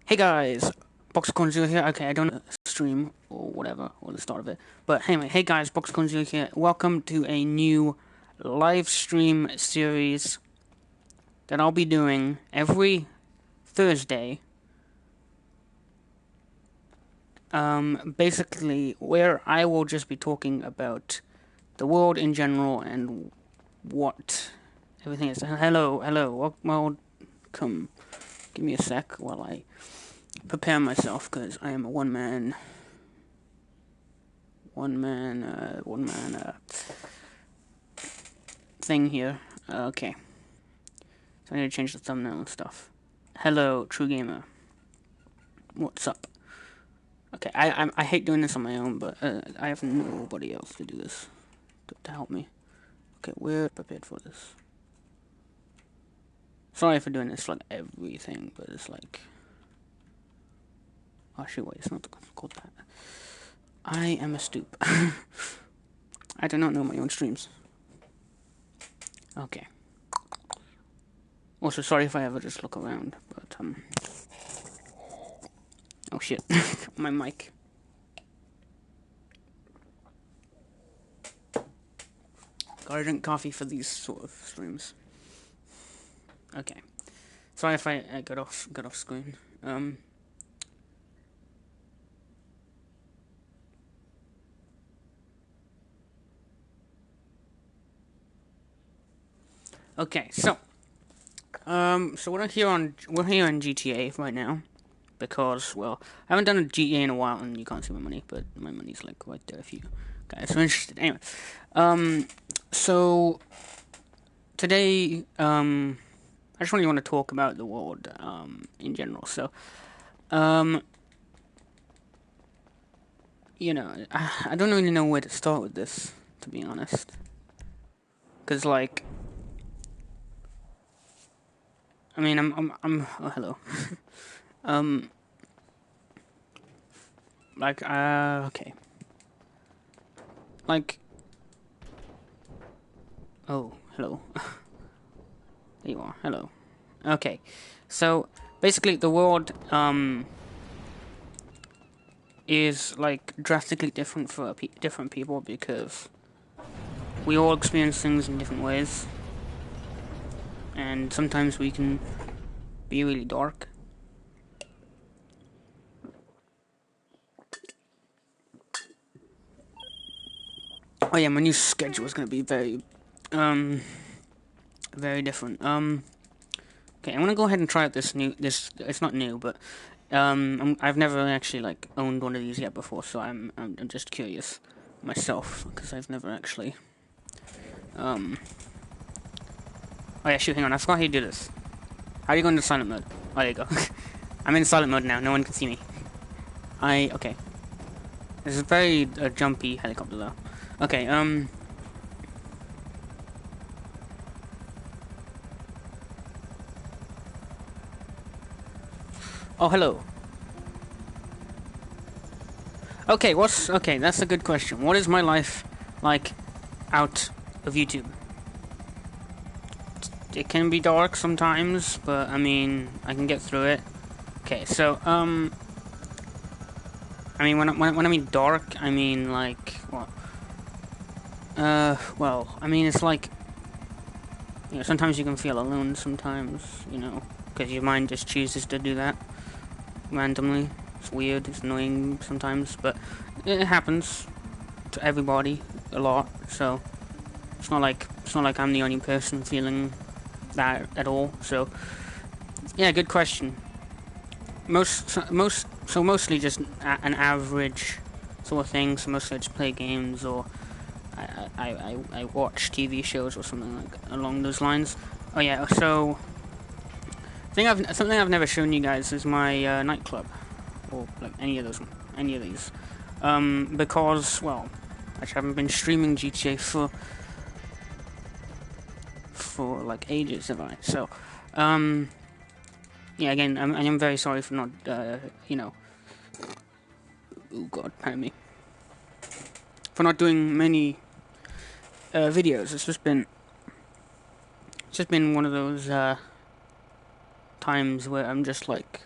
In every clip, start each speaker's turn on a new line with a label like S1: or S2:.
S1: Hey guys, Boxcon Zero here. Okay, I don't stream or whatever, or the start of it. But anyway, hey guys, Boxcon Zero here. Welcome to a new live stream series that I'll be doing every Thursday. Basically, where I will just be talking about the world in general and what everything is. Hello, welcome. Give me a sec while I prepare myself, because I am a one man thing here. Okay, so I need to change the thumbnail and stuff. Hello, True Gamer. What's up? Okay, I hate doing this on my own, but I have nobody else to do this to help me. Okay, we're prepared for this. Sorry for doing this like everything, but it's like, oh shoot, wait, it's not called that. I am a stoop. I do not know my own streams. Okay. Also, sorry if I ever just look around, but oh shit, my mic. Gotta drink coffee for these sort of streams. Okay. Sorry if I got off screen. Okay, so we're here on GTA right now because, well, I haven't done a GTA in a while, and you can't see my money, but my money's like right there if you guys are interested. Anyway, so today, I just really want to talk about the world in general. So, you know, I don't really know where to start with this, to be honest, because like, I mean, oh, hello. Like, okay. Like, oh, hello. There you are, hello. Okay, so, basically, the world, is, like, drastically different for different people, because we all experience things in different ways, and sometimes we can be really dark. Oh yeah, my new schedule is gonna be very different. Okay, I'm gonna go ahead and try out this. It's not new, but I've never actually like owned one of these yet before, so I'm just curious myself, because I've never actually. Oh yeah, shoot, hang on, I forgot how you do this. How do you go into silent mode? Oh, there you go. I'm in silent mode now. No one can see me. Okay. This is a very jumpy helicopter though. Okay, oh, hello. Okay, okay, that's a good question. What is my life like out of YouTube? It can be dark sometimes, but I mean, I can get through it. Okay, so, I mean, when I mean dark, I mean, like, what? Well, I mean, it's like, you know, sometimes you can feel alone sometimes, you know, because your mind just chooses to do that randomly. It's weird, it's annoying sometimes, but it happens to everybody a lot, so it's not like I'm the only person feeling that at all. So yeah, good question. Mostly just an average sort of thing. So mostly I just play games, or I watch TV shows or something like along those lines. Oh yeah, so something I've never shown you guys is my nightclub, or like any of these, because, well, I haven't been streaming GTA for like ages, have I? So, yeah, again, I am very sorry for not, you know, oh god, pardon me, for not doing many videos. It's just been one of those times where I'm just like,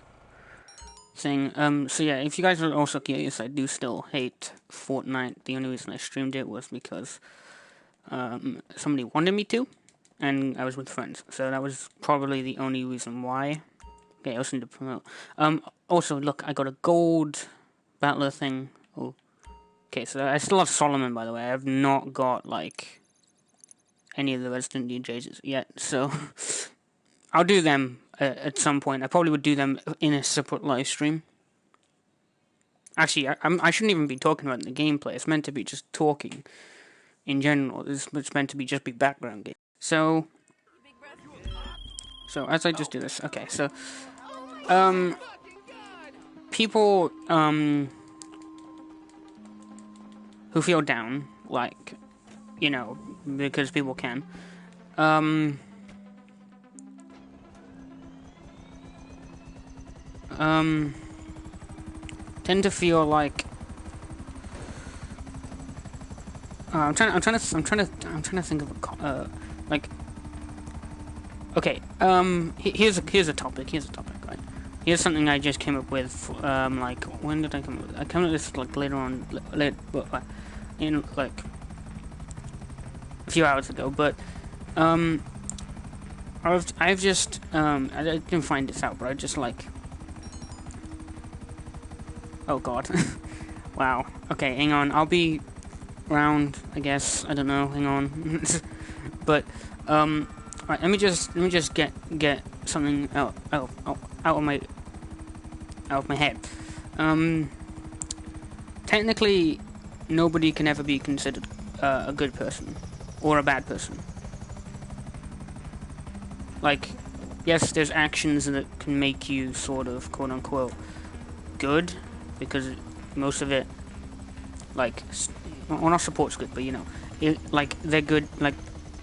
S1: thing. So yeah, if you guys are also curious, I do still hate Fortnite. The only reason I streamed it was because somebody wanted me to, and I was with friends. So that was probably the only reason why. Okay, I also need to promote. Also, look, I got a gold battler thing. Oh, okay, so I still have Solomon, by the way. I have not got, like, any of the Resident DJs yet, so I'll do them at some point. I probably would do them in a separate live stream. Actually, I shouldn't even be talking about the gameplay. It's meant to be just talking in general. It's meant to be just be background game. So as I just do this, okay, so people who feel down, like, you know, because people can, tend to feel like I'm trying to think of a like. Okay, here's a topic, right? Here's something I just came up with, like, when did I come up with it? I came up with this, like, later on, in, like, a few hours ago, but, I've just, I didn't find this out, but I just, like, oh god, wow, okay, hang on, I'll be around, I guess, I don't know, hang on, but, alright, let me just get something out of my head. Technically, nobody can ever be considered a good person or a bad person. Like, yes, there's actions that can make you sort of quote unquote good, because most of it, like, well, not support's good, but you know, they're good. Like,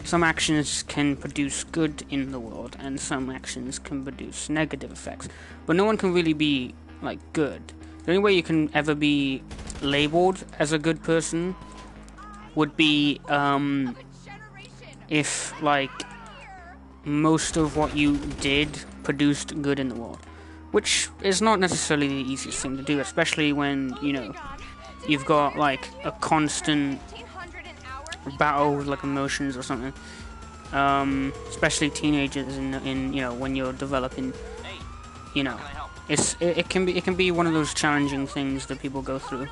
S1: some actions can produce good in the world, and some actions can produce negative effects. But no one can really be, like, good. The only way you can ever be labeled as a good person would be, if, like, most of what you did produced good in the world. Which is not necessarily the easiest thing to do, especially when, you know, you've got, like, a constant battle with, like, emotions or something. Especially teenagers in you know, when you're developing, you know, it can be one of those challenging things that people go through.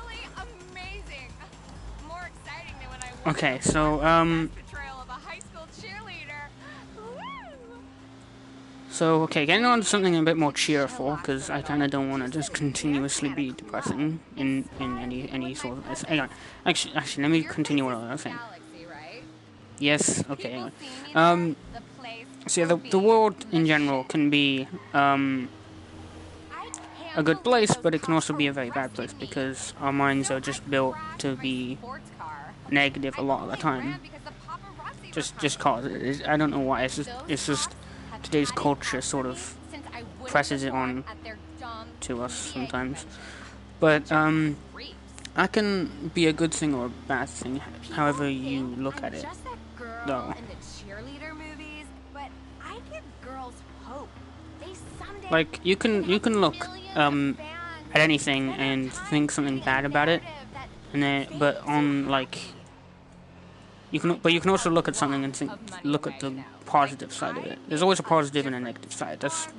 S1: Okay, so okay, getting on to something a bit more cheerful, because I kind of don't want to just continuously be depressing in any sort of. Hang on, actually, let me continue what I was saying. Yes, okay. Hang on. So yeah, the world in general can be a good place, but it can also be a very bad place, because our minds are just built to be negative a lot of the time. Just cause it. I don't know why. It's just today's culture sort of presses it on to us sometimes. But that can be a good thing or a bad thing, however you look at it. Though, like, you can look at anything and think something bad about it, and then you can also look at something and look at the positive side of it. There's always a positive and a negative side. That's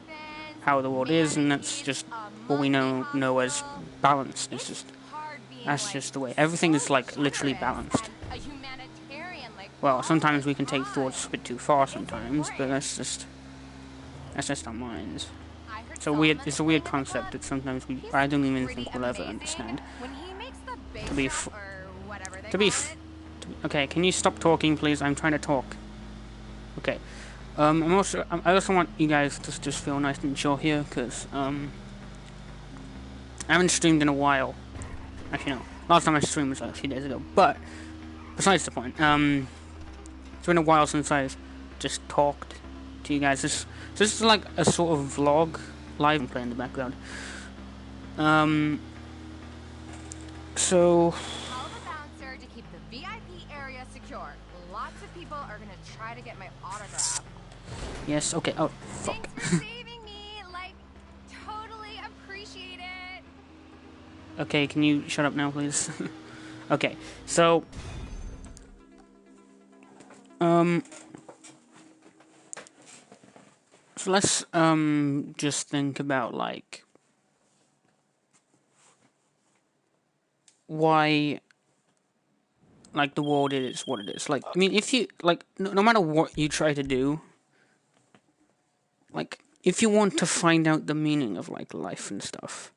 S1: how the world is, and that's just what we know as balance. That's just the way everything is, like, literally balanced. Well, sometimes we can take thoughts a bit too far sometimes, but that's just our minds. It's a weird concept that sometimes I don't even think we'll ever understand. Okay, can you stop talking, please? I'm trying to talk. Okay. I also want you guys to just feel nice and chill here, because I haven't streamed in a while. Actually, no. Last time I streamed was like a few days ago. But besides the point, it's been a while since I've just talked to you guys. This is like a sort of vlog, live and play in the background. So.
S2: Tell the bouncer to keep the VIP area secure. Lots of people are gonna try to get my autograph.
S1: Yes. Okay. Oh, fuck.
S2: Thanks for saving me. Like, totally appreciate it.
S1: Okay, can you shut up now, please? Okay, so so let's just think about like why like the world is what it is. Like, I mean, if you like, no matter what you try to do, like if you want to find out the meaning of like life and stuff,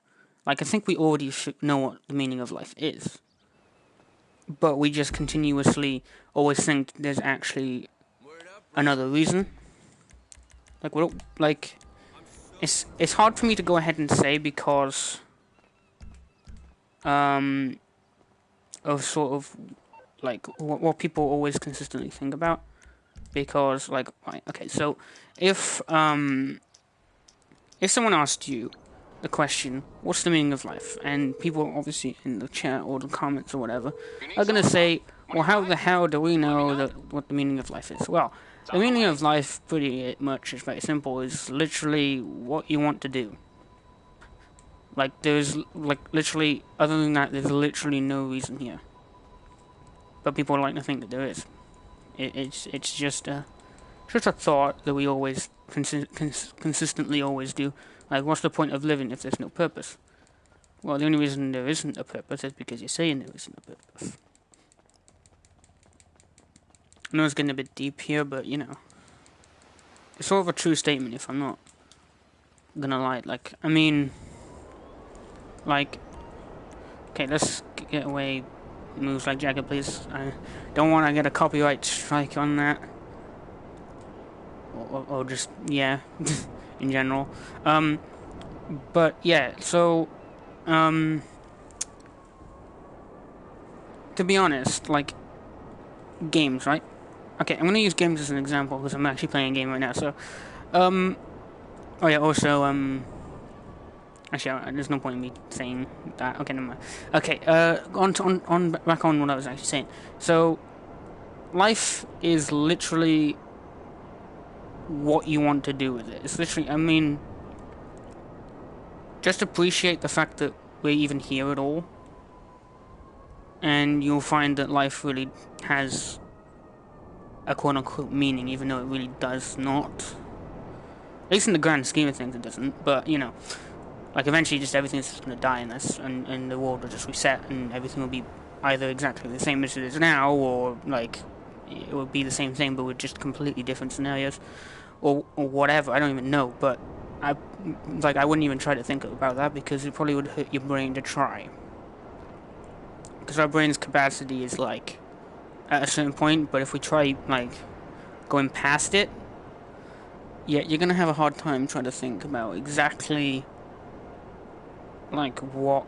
S1: like I think we already should know what the meaning of life is, but we just continuously always think there's actually another reason. Like what? Like it's hard for me to go ahead and say because of sort of like what people always consistently think about. Because like okay, so if someone asked you the question, what's the meaning of life? And people obviously in the chat or the comments or whatever are gonna say, well, how the hell do we know what the meaning of life is? Well, the meaning of life pretty much is very simple. Is literally what you want to do. Like there's like literally other than that, there's literally no reason here. But people like to think that there is. It's just a thought that we always consistently always do. Like, what's the point of living if there's no purpose? Well, the only reason there isn't a purpose is because you're saying there isn't a purpose. I know it's getting a bit deep here, but you know, it's sort of a true statement. If I'm not gonna lie, like, I mean, like, okay, let's get away. Moves like Jagger, please. I don't want to get a copyright strike on that. Or just, yeah, in general. But, yeah, so, to be honest, like, games, right? Okay, I'm gonna use games as an example, because I'm actually playing a game right now, so, oh yeah, also, actually, there's no point in me saying that. Okay, never mind. Okay, back on what I was actually saying. So, life is literally what you want to do with it. It's literally, I mean, just appreciate the fact that we're even here at all, and you'll find that life really has a quote-unquote meaning, even though it really does not. At least in the grand scheme of things, it doesn't. But you know. Like, eventually just everything's just gonna die and the world will just reset and everything will be either exactly the same as it is now, or, like, it will be the same thing but with just completely different scenarios. Or whatever, I don't even know, but I wouldn't even try to think about that because it probably would hurt your brain to try. Because our brain's capacity is, like, at a certain point, but if we try, like, going past it, yeah, you're gonna have a hard time trying to think about exactly like what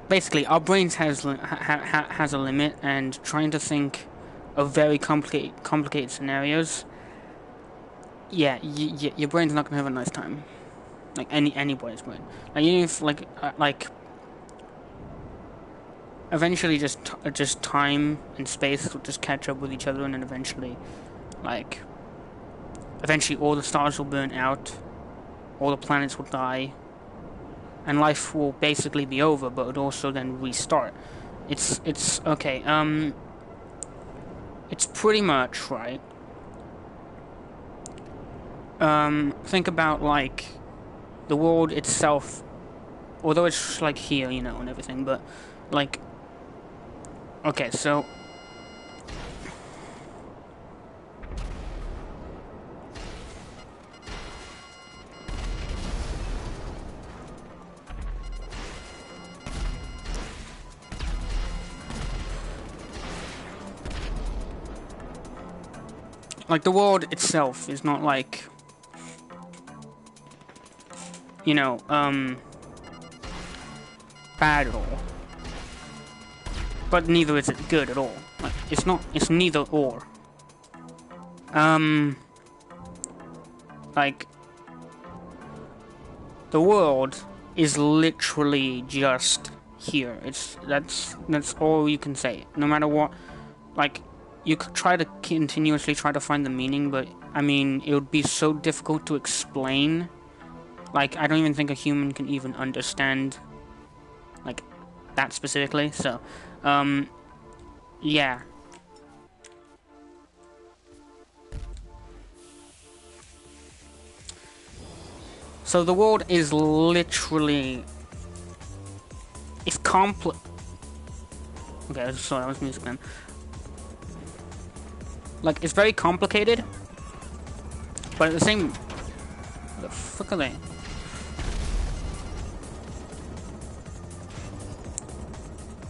S1: basically our brains has a limit, and trying to think of very complicated scenarios, yeah, your brain's not gonna have a nice time. Like anybody's brain. Like even if like eventually just time and space will just catch up with each other, and then eventually all the stars will burn out. All the planets will die, and life will basically be over, but it would also then restart. It's okay. It's pretty much right. Think about like the world itself, although it's like here, you know, and everything, but like, okay, so. Like, the world itself is not, like, you know, bad at all. But neither is it good at all. Like, it's neither or. Like, the world is literally just here. That's all you can say. No matter what, like, you could try to continuously try to find the meaning, but I mean, it would be so difficult to explain Like, I don't even think a human can even understand, like, that specifically, so, yeah. So the world is literally... It's complex... Okay, sorry, that was music, man. Like, it's very complicated, but at the same... What the fuck are they?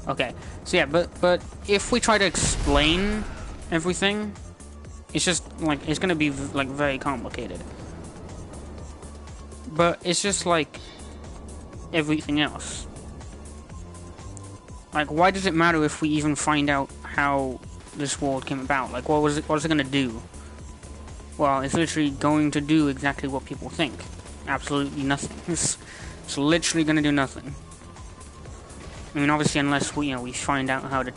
S1: Okay, so yeah, but if we try to explain everything, it's just, like, it's gonna be, like, very complicated. But it's just like everything else. Like, why does it matter if we even find out how this world came about? Like, what is it gonna do? Well, it's literally going to do exactly what people think. Absolutely nothing. It's literally gonna do nothing. I mean, obviously, unless we, we find out how to,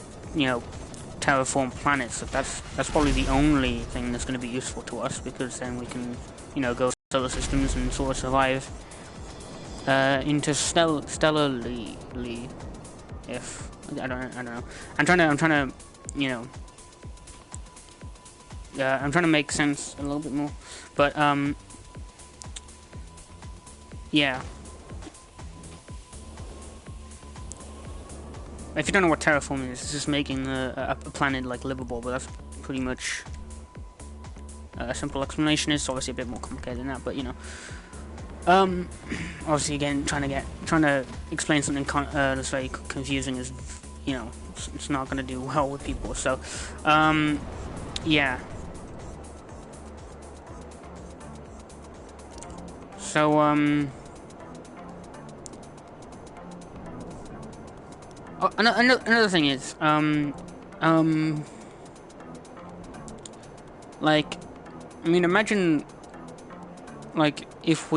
S1: terraform planets. That's probably the only thing that's gonna be useful to us, because then we can, go solar systems and sort of survive interstellarly. If I don't know, I'm trying to, I'm trying to make sense a little bit more, but yeah. If you don't know what terraforming is, it's just making a planet like livable, but that's pretty much a simple explanation. It's obviously a bit more complicated than that, but obviously again, trying to explain something that's very confusing is, it's not going to do well with people. So, yeah. So, oh, another thing is, like, I mean, imagine, like, if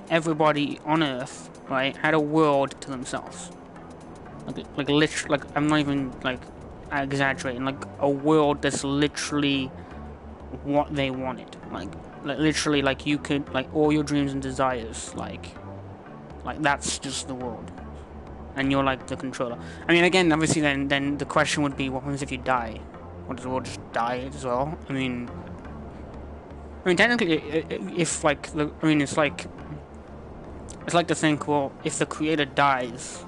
S1: everybody on Earth, right, had a world to themselves. Like literally, like, I'm not even, like, exaggerating, like, a world that's literally what they wanted. Like literally, like, you could, like, all your dreams and desires, like, that's just the world. And you're, like, the controller. I mean, again, obviously, then the question would be, what happens if you die? Or does the world just die as well? I mean, technically, if, like, it's like to think, well, if the creator dies,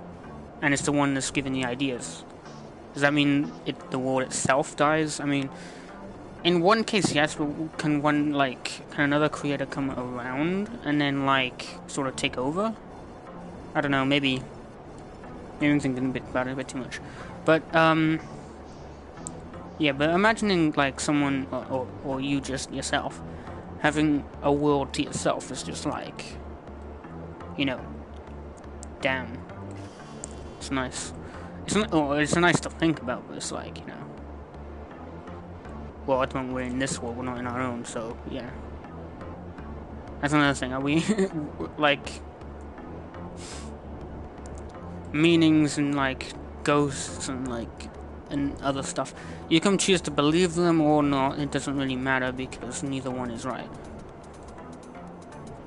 S1: and it's the one that's giving the ideas, does that mean the world itself dies? I mean, in one case, yes, but can another creator come around and then, like, sort of take over? I don't know, maybe I'm thinking about it a bit too much. But, yeah, but imagining, like, someone, or you just yourself, having a world to yourself is just like, damn. It's nice. It's nice to think about, but it's like, well, at the moment we're in this world, we're not in our own, so, yeah. That's another thing. Are we, like, meanings and, like, ghosts and, like, and other stuff? You can choose to believe them or not. It doesn't really matter, because neither one is right.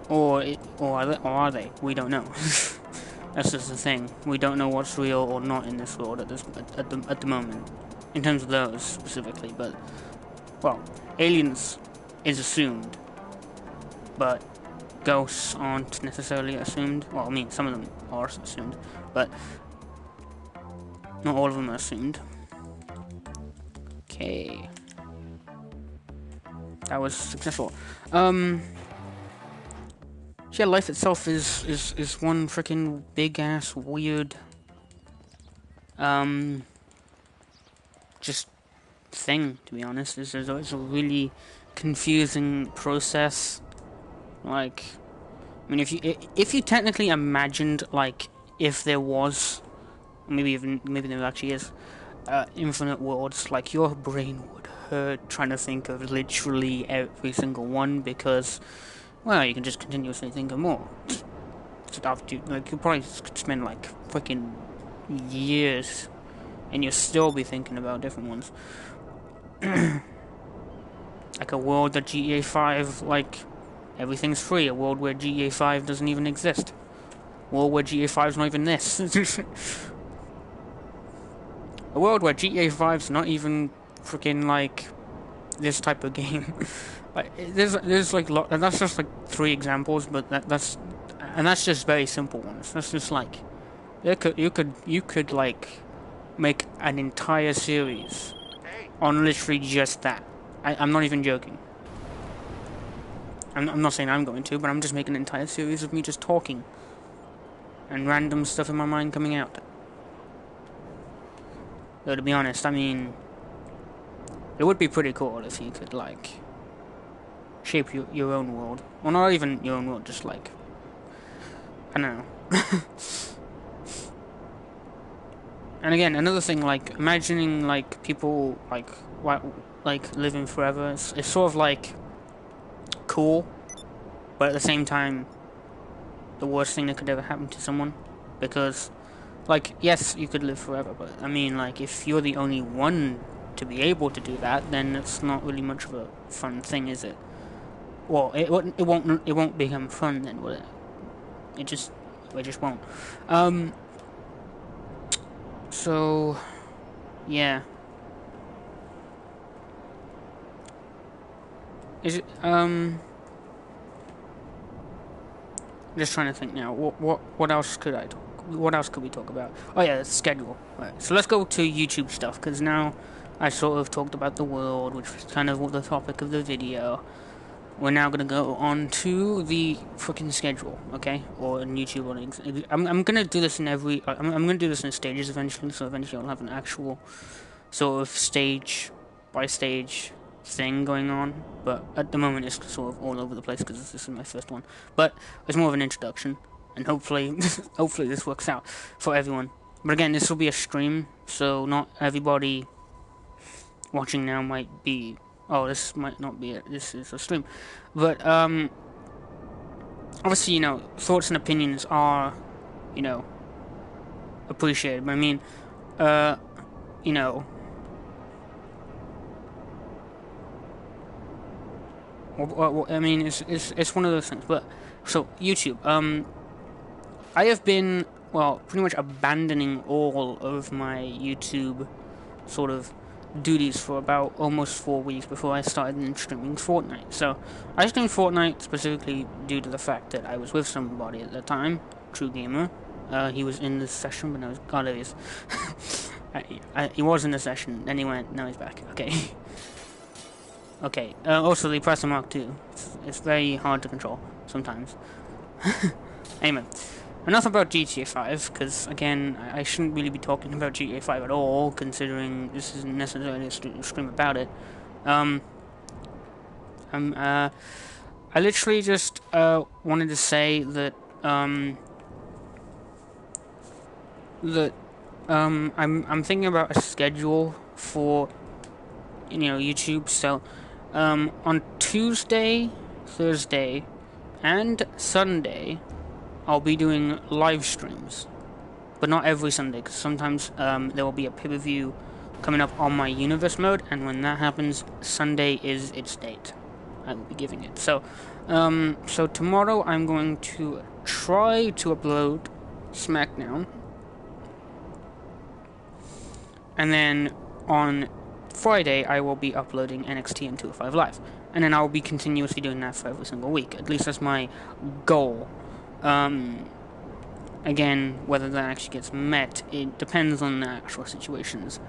S1: Or are they? We don't know. That's just the thing. We don't know what's real or not in this world at the moment, in terms of those specifically. But, well, aliens is assumed, but ghosts aren't necessarily assumed. Well, I mean, some of them are assumed, but not all of them are assumed. Okay, that was successful. Yeah, life itself is one freaking big ass weird just thing, to be honest. It's a really confusing process. Like, I mean, if you technically imagined, like, if there was, maybe there actually is, infinite worlds, like, your brain would hurt trying to think of literally every single one, because, well, you can just continuously think of more. Like, you probably could spend, like, freaking years, and you'll still be thinking about different ones. Like a world that GTA 5, like, Everything's free. A world where GTA 5 doesn't even exist. A world where GTA 5's not even this. A world where GTA 5's not even freaking like this type of game. Like there's like and that's just like 3 examples, but that's just very simple ones. That's just like you could like make an entire series on literally just that. I'm not even joking. I'm not saying I'm going to, but I'm just making an entire series of me just talking and random stuff in my mind coming out. Though to be honest, I mean, it would be pretty cool if you could like shape your own world. Well, not even your own world, just like, I don't know. And again, another thing, like imagining like people like living forever. It's sort of like cool, but at the same time, the worst thing that could ever happen to someone, because, like, yes, you could live forever, but I mean, like, if you're the only one to be able to do that, then it's not really much of a fun thing, is it? Well, it won't become fun then, will it? It just won't. So, yeah. Is it, just trying to think now. What else could I talk? What else could we talk about? Oh yeah, the schedule. Right. So let's go to YouTube stuff, because now I sort of talked about the world, which was kind of the topic of the video. We're now gonna go on to the freaking schedule, okay? Or in YouTube, or I'm gonna do this in every. I'm gonna do this in stages eventually. So eventually I'll have an actual sort of stage by stage thing going on. But at the moment it's sort of all over the place because this is my first one. But it's more of an introduction, and hopefully, hopefully this works out for everyone. But again, this will be a stream, so not everybody watching now might be. Oh, this might not be it. This is a stream. But, obviously, you know, thoughts and opinions are, you know, appreciated. But I mean, you know, I mean, it's one of those things. But, so, YouTube, I have been, well, pretty much abandoning all of my YouTube sort of duties for about almost 4 weeks before I started streaming Fortnite. So I streamed Fortnite specifically due to the fact that I was with somebody at the time, True Gamer. He was in the session, but now God, it is. He was in the session, then he went, now he's back. Okay. Okay. Also, the Presser Mark II. It's very hard to control sometimes. Anyway. Enough about GTA 5, because, again, I shouldn't really be talking about GTA 5 at all, considering this isn't necessarily a stream about it. I literally just, wanted to say that, I'm thinking about a schedule for, you know, YouTube, so, on Tuesday, Thursday, and Sunday, I'll be doing live streams, but not every Sunday, because sometimes there will be a pay-per-view coming up on my Universe mode, and when that happens, Sunday is its date. I will be giving it. So, so tomorrow I'm going to try to upload SmackDown, and then on Friday I will be uploading NXT and 205 Live, and then I will be continuously doing that for every single week. At least that's my goal. Again, whether that actually gets met, it depends on the actual situations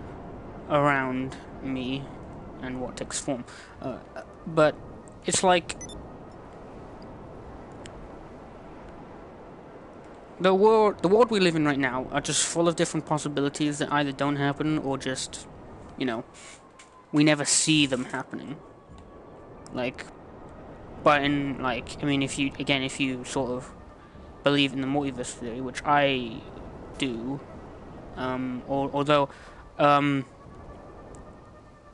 S1: around me and what takes form. But it's like the world we live in right now are just full of different possibilities that either don't happen or just, you know, we never see them happening. Like, but in, like, I mean, if you sort of believe in the multiverse theory, which I do, although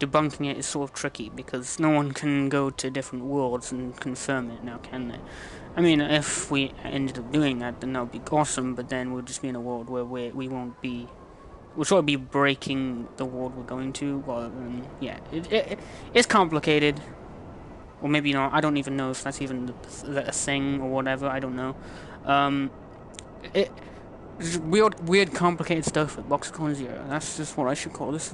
S1: debunking it is sort of tricky because no one can go to different worlds and confirm it now, can they? I mean, if we ended up doing that, then that would be awesome, but then we'll just be in a world where we'll sort of be breaking the world we're going to, rather than, yeah, it's complicated. or maybe not. I don't even know if that's even a thing or whatever. I don't know. It weird, complicated stuff with Boxicon Zero. That's just what I should call this.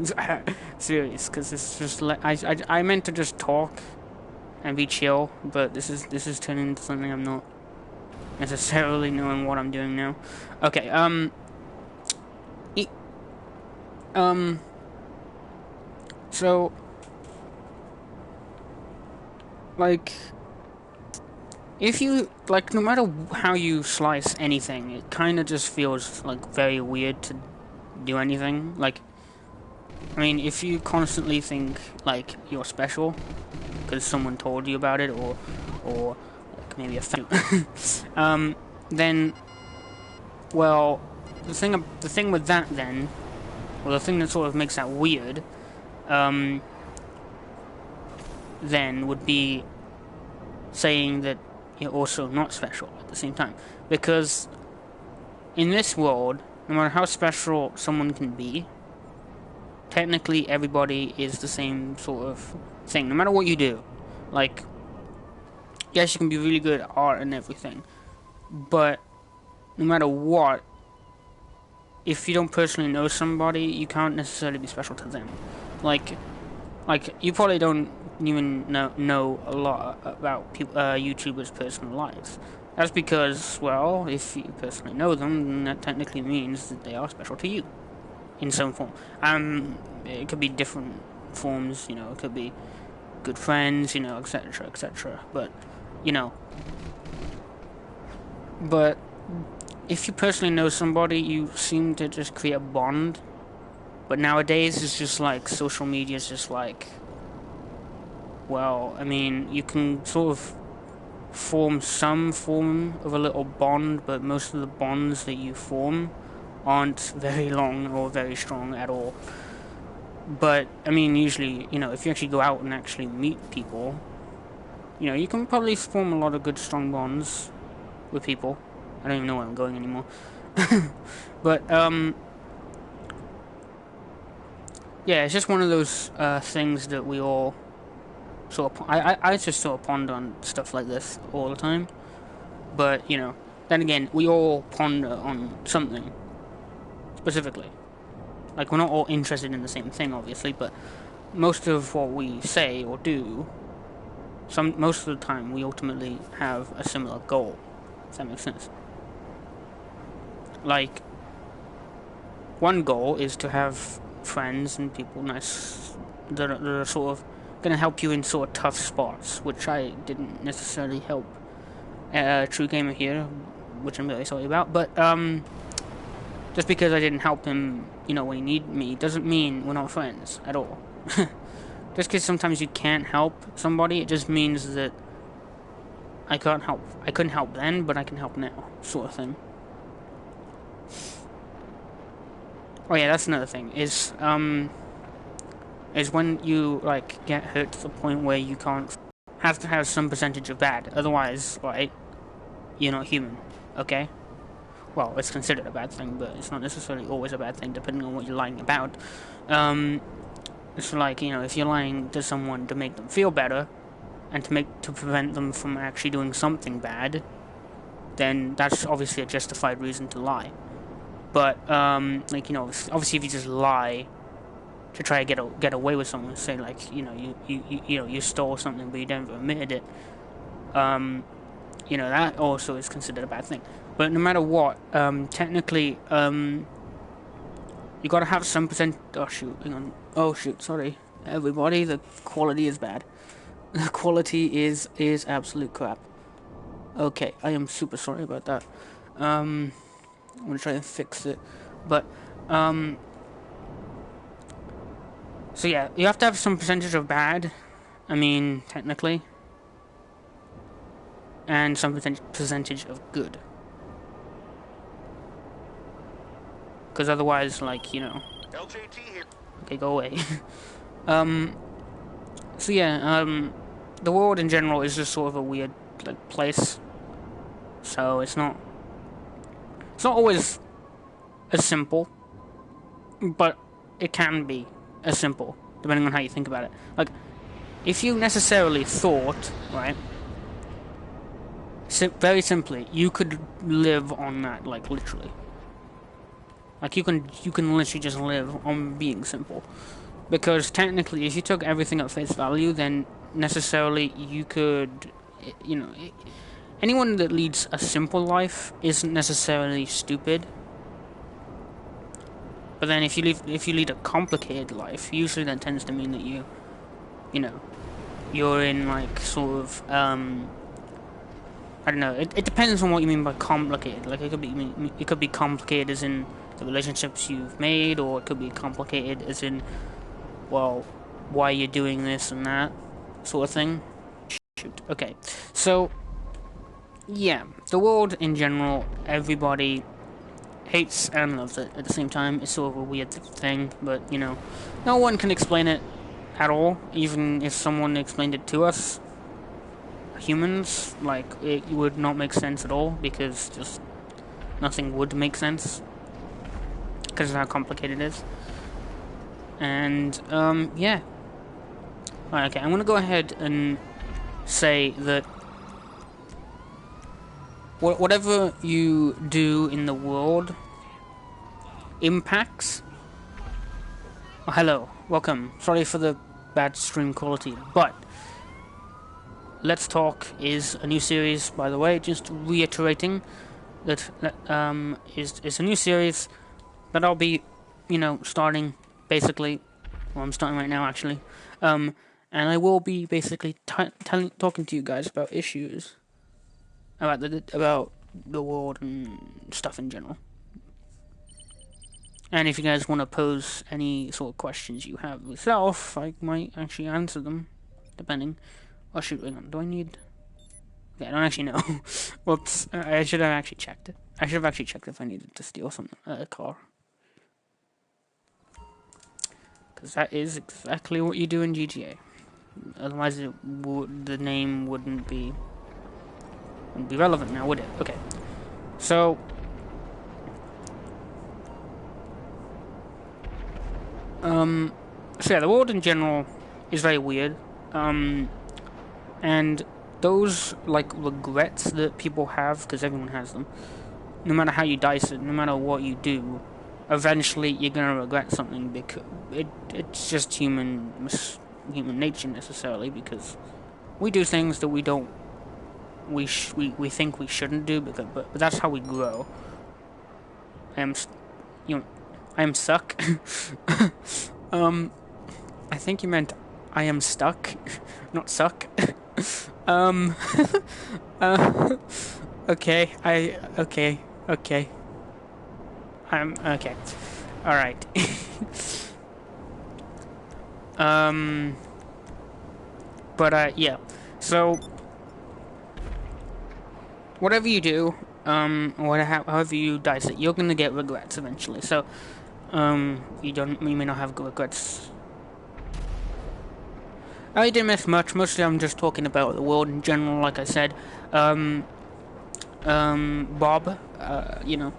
S1: Serious, because it's just like I meant to just talk and be chill, but this is turning into something I'm not necessarily knowing what I'm doing now. Okay. So, like, if you, like, no matter how you slice anything, it kind of just feels, like, very weird to do anything. Like, I mean, if you constantly think, like, you're special, because someone told you about it, or like, maybe a fan, then, well, the thing with that, then, well, the thing that sort of makes that weird, then would be saying that you're also not special at the same time. Because in this world, no matter how special someone can be, technically everybody is the same sort of thing, no matter what you do. Like, yes, you can be really good at art and everything, but no matter what, if you don't personally know somebody, you can't necessarily be special to them. Like you probably don't even know a lot about YouTubers' personal lives. That's because, well, if you personally know them, then that technically means that they are special to you in some form. It could be different forms, you know. It could be good friends, you know, etc., etc. But, you know, but if you personally know somebody, you seem to just create a bond. But nowadays, it's just like social media is just like, well, I mean, you can sort of form some form of a little bond, but most of the bonds that you form aren't very long or very strong at all. But, I mean, usually, you know, if you actually go out and actually meet people, you know, you can probably form a lot of good, strong bonds with people. I don't even know where I'm going anymore. But, yeah, it's just one of those things that we all sort of... I just sort of ponder on stuff like this all the time. But, you know, then again, we all ponder on something specifically. Like, we're not all interested in the same thing, obviously, but most of what we say or do, most of the time, we ultimately have a similar goal, if that makes sense. Like, one goal is to have friends and people nice that are sort of going to help you in sort of tough spots, which I didn't necessarily help True Gamer here, which I'm really sorry about, but just because I didn't help him, you know, when he needed me, doesn't mean we're not friends at all. Just because sometimes you can't help somebody, it just means that I couldn't help then, but I can help now, sort of thing. Oh yeah, that's another thing, is when you, like, get hurt to the point where you can't, have to have some percentage of bad, otherwise, right, you're not human, okay? Well, it's considered a bad thing, but it's not necessarily always a bad thing, depending on what you're lying about. It's like, you know, if you're lying to someone to make them feel better, and to prevent them from actually doing something bad, then that's obviously a justified reason to lie. But, like, you know, obviously if you just lie to try to get away with something, say, like, you know, you stole something but you never admitted it, you know, that also is considered a bad thing. But no matter what, technically, you gotta have some percent... Oh, shoot, hang on. Oh, shoot, sorry. Everybody, the quality is bad. The quality is absolute crap. Okay, I am super sorry about that. I'm gonna try and fix it. But, so yeah, you have to have some percentage of bad. I mean, technically. And some percentage of good. Because otherwise, like, you know...
S3: LJT here.
S1: Okay, go away. So yeah, the world in general is just sort of a weird, like, place. So it's not always as simple, but it can be as simple, depending on how you think about it. Like, if you necessarily thought, right, very simply, you could live on that, like, literally. Like, you can literally just live on being simple. Because technically, if you took everything at face value, then necessarily you could, you know, anyone that leads a simple life isn't necessarily stupid. But then if you lead a complicated life, usually that tends to mean that you know, you're in, like, sort of, I don't know, it depends on what you mean by complicated. Like, it could be complicated as in the relationships you've made, or it could be complicated as in, well, why you're doing this and that sort of thing. Shoot. Okay. So, yeah, the world in general, everybody hates and loves it at the same time. It's sort of a weird thing, but, you know, no one can explain it at all, even if someone explained it to us. Humans, like, it would not make sense at all, because just nothing would make sense, because of how complicated it is. And, yeah. Alright, okay, I'm gonna go ahead and say that whatever you do in the world impacts... Oh, hello, welcome. Sorry for the bad stream quality, but Let's Talk is a new series, by the way, just reiterating that is a new series that I'll be, you know, starting, basically. Well, I'm starting right now, actually. And I will be basically talking to you guys about issues about the world and stuff in general. And if you guys want to pose any sort of questions you have yourself, I might actually answer them, depending. Oh shoot, hang on, do I need... Okay, I don't actually know. Whoops, I should have actually checked it. I should have actually checked if I needed to steal something, a car. Because that is exactly what you do in GTA. Otherwise, the name wouldn't be relevant now, would it? Okay. So yeah, the world in general is very weird. And those, like, regrets that people have, because everyone has them, no matter how you dice it, no matter what you do, eventually you're gonna regret something, because it's just human nature, necessarily, because we do things that we think we shouldn't do, but that's how we grow. I am stuck. I think you meant I am stuck, not suck. Okay, okay. I'm okay. Alright. But yeah. So whatever you do, however you dice it, you're gonna get regrets eventually. So you may not have regrets. I didn't miss much. Mostly I'm just talking about the world in general, like I said. Bob, you know.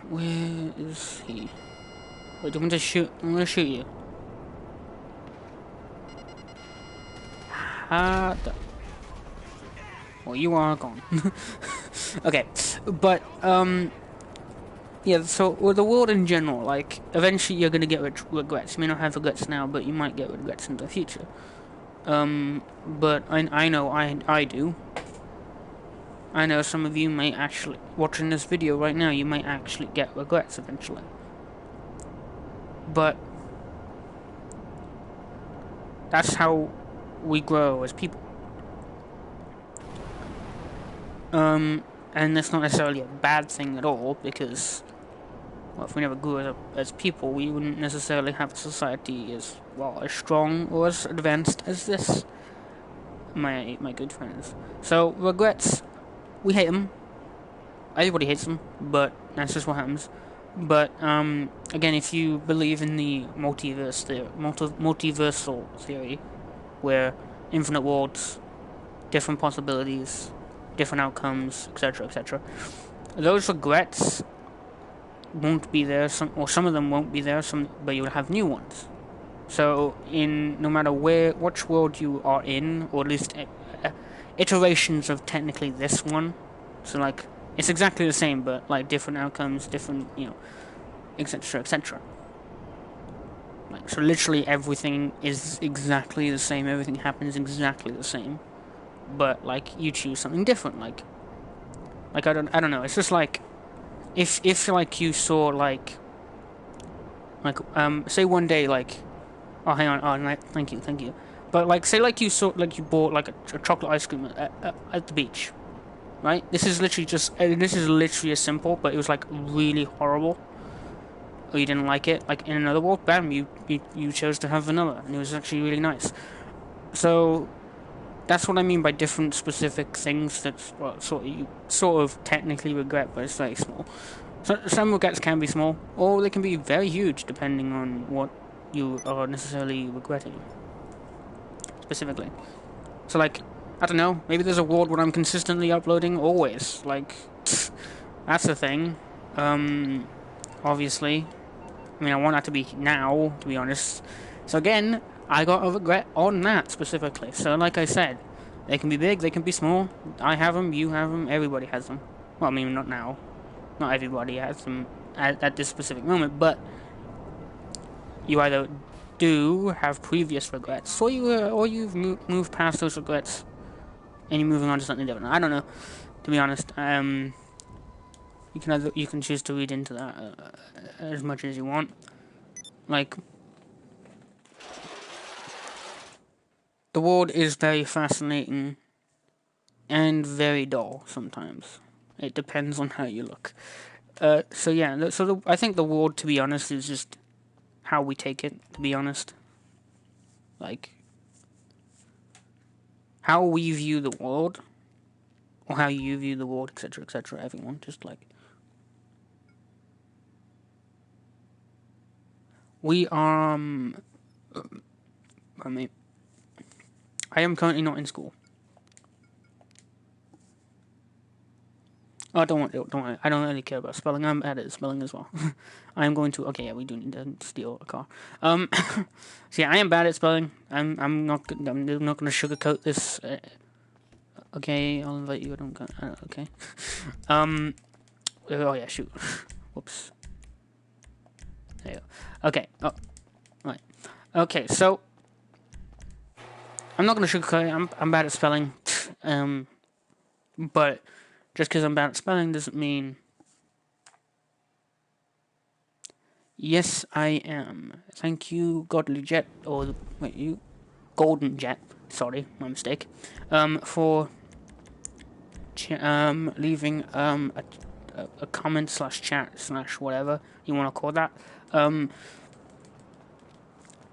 S1: Where is he? Wait, do you want to shoot? I'm gonna shoot you. Well, you are gone. Okay, but, yeah, so, with the world in general, like, eventually you're gonna get regrets. You may not have regrets now, but you might get regrets in the future. But I know I do. I know some of you may actually, watching this video right now, you might actually get regrets eventually. But that's how we grow as people. And that's not necessarily a bad thing at all, because, well, if we never grew as people, we wouldn't necessarily have a society as, well, as strong or as advanced as this. My good friends. So, regrets, we hate them. Everybody hates them, but that's just what happens. But, again, if you believe in the multiversal theory, where infinite worlds, different possibilities, different outcomes, etc., etc., those won't be there, some of them won't be there, but you'll have new ones. So in no matter which world you are in, or at least iterations of technically this one, so like it's exactly the same, but like different outcomes, different, you know, etc., etc. Like, so literally everything is exactly the same. Everything happens exactly the same, but like you choose something different. Like I don't know. It's just like if like you saw like say one day like, oh hang on, oh thank you, but like say like you saw like you bought like a chocolate ice cream at the beach, right? This is literally as simple, but it was like really horrible, or you didn't like it. Like in another world, bam, you chose to have vanilla, and it was actually really nice. So that's what I mean by different specific things that you sort of technically regret, but it's very small. So some regrets can be small, or they can be very huge, depending on what you are necessarily regretting specifically. So like, I don't know, maybe there's a world where I'm consistently uploading always. Like, that's the thing. Obviously. I mean, I want that to be now, to be honest. So again, I got a regret on that specifically. So like I said, they can be big, they can be small. I have them, you have them, everybody has them. Well, I mean, not now. Not everybody has them at this specific moment, but you either do have previous regrets, or you've moved past those regrets, and you're moving on to something different. I don't know, to be honest. You can choose to read into that as much as you want. Like, the world is very fascinating and very dull sometimes. It depends on how you look. So yeah, I think the world, to be honest, is just how we take it, to be honest. Like, how we view the world, or how you view the world, etc., etc., everyone, just like... We are, I mean, I am currently not in school. Oh, don't worry. I don't really care about spelling. I'm bad at spelling as well. I am going to. Okay, yeah, we do need to steal a car. So yeah, I am bad at spelling. I'm not going to sugarcoat this. Okay, I'll invite you. I don't. Okay. Oh yeah, shoot. Whoops. There you go. Okay. Oh, right. Okay, so I'm not going to sugarcoat it. I'm bad at spelling. But just because I'm bad at spelling doesn't mean... Yes, I am. Thank you, Godly Jet, or wait, you, Golden Jet. Sorry, my mistake. For leaving a comment / chat / whatever you want to call that.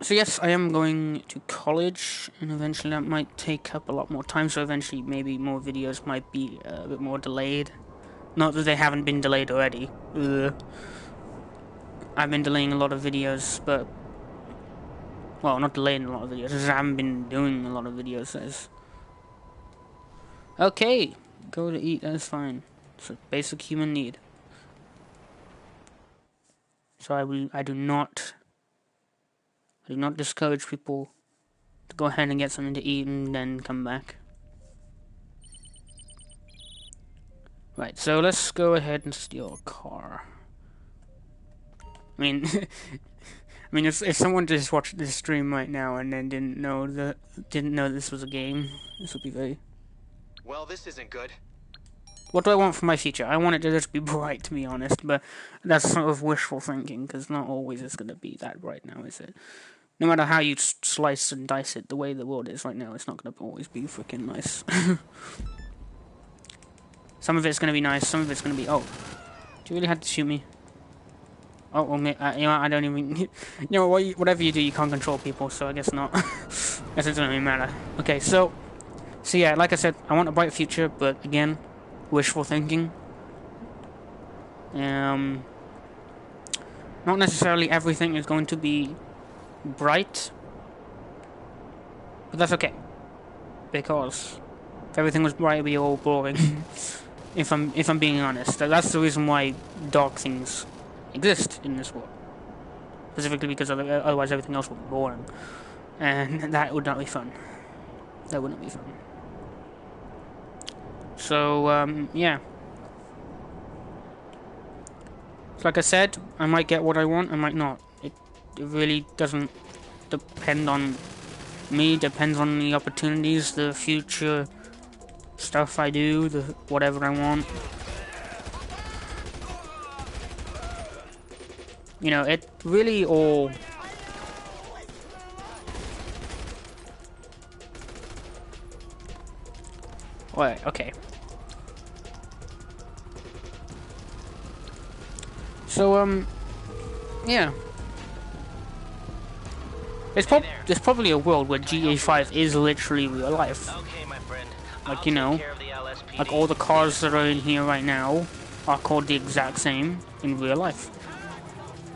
S1: So yes, I am going to college, and eventually that might take up a lot more time, so eventually maybe more videos might be a bit more delayed. Not that they haven't been delayed already. I've been delaying a lot of videos, but... Well, not delaying a lot of videos, I haven't been doing a lot of videos, as... Okay, go to eat, that's fine. It's a basic human need. So I do not discourage people to go ahead and get something to eat and then come back. Right, so let's go ahead and steal a car. I mean, if someone just watched this stream right now and then didn't know this was a game, this would be very...
S3: Well, this isn't good.
S1: What do I want for my future? I want it to just be bright, to be honest, but that's sort of wishful thinking, because not always it's going to be that bright now, is it? No matter how you slice and dice it, the way the world is right now, it's not going to always be freaking nice. Some of it's going to be nice, some of it's going to be... Oh, do you really have to shoot me? Oh, well, you know, I don't even... You know, whatever you do, you can't control people, so I guess not. I guess it doesn't really matter. Okay, so yeah, like I said, I want a bright future, but again, wishful thinking. Not necessarily everything is going to be bright, but that's okay, because if everything was bright, it'd be all boring. if I'm being honest, that's the reason why dark things exist in this world. specifically because otherwise everything else would be boring, and that would not be fun. That wouldn't be fun. So yeah. So like I said, I might get what I want, I might not. It really doesn't depend on me. It depends on the opportunities, the future stuff I do, the whatever I want. You know, it really all... Wait, okay. So, yeah. There's probably a world where GTA 5 is literally real life.
S4: Okay, my friend.
S1: Like, you know, like all the cars that are in here right now are called the exact same in real life.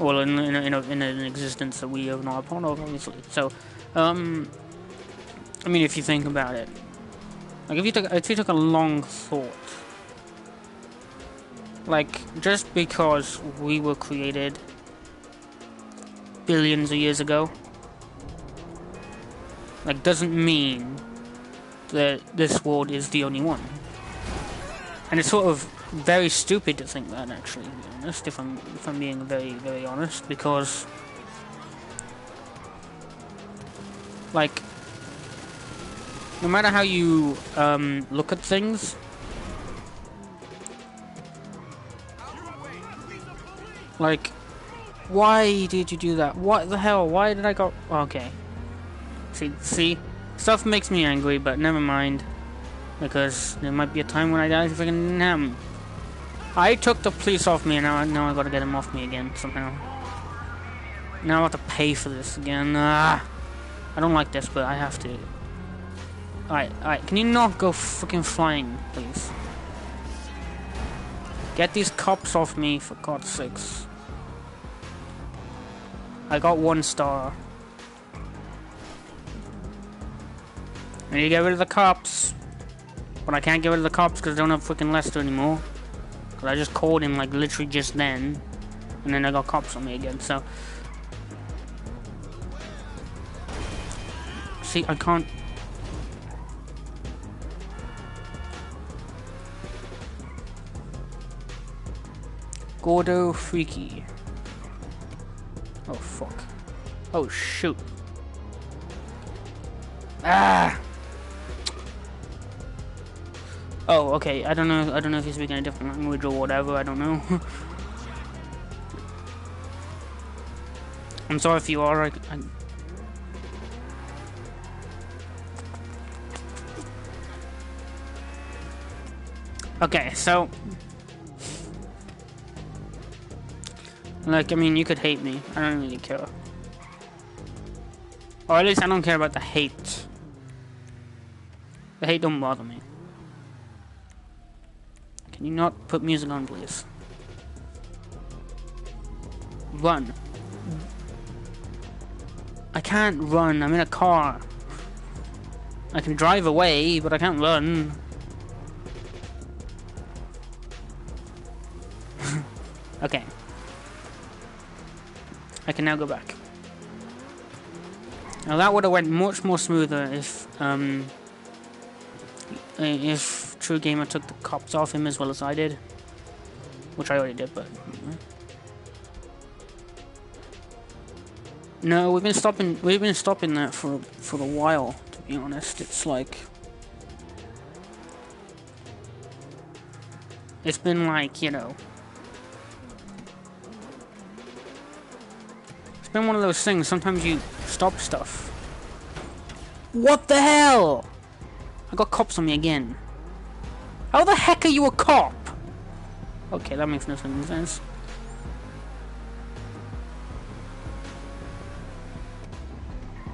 S1: Well, in an existence that we are not a part of, obviously. So, I mean, if you think about it, like if you took a long thought, like just because we were created billions of years ago, like doesn't mean that this world is the only one. And it's sort of very stupid to think that, actually, to be honest, if I'm being very, very honest, because like no matter how you look at things, like, why did you do that? What the hell? Why did I go? Okay. See, stuff makes me angry, but never mind, because there might be a time when I die if I can him. I took the police off me, and now I gotta get him off me again somehow. Now I have to pay for this again. I don't like this, but I have to. Alright, can you not go freaking flying, please? Get these cops off me, for God's sakes. I got 1 star. I need to get rid of the cops. But I can't get rid of the cops because I don't have freaking Lester anymore. Because I just called him like literally just then. And then I got cops on me again, so. See, I can't. Gordo Freaky. Oh fuck. Oh shoot. Ah! Oh, okay. I don't know if he's speaking a different language or whatever. I don't know. I'm sorry if you are. Okay, so like, I mean, you could hate me. I don't really care. Or at least I don't care about the hate. The hate don't bother me. Can you not put music on, please? Run. I can't run. I'm in a car. I can drive away, but I can't run. Okay. I can now go back. Now that would have went much more smoother if True Gamer took the cops off him as well as I did, which I already did, but no, we've been stopping that for a while. To be honest, it's like it's been like, you know. It's been one of those things, sometimes you stop stuff. What the hell? I got cops on me again. How the heck are you a cop? Okay, that makes no sense.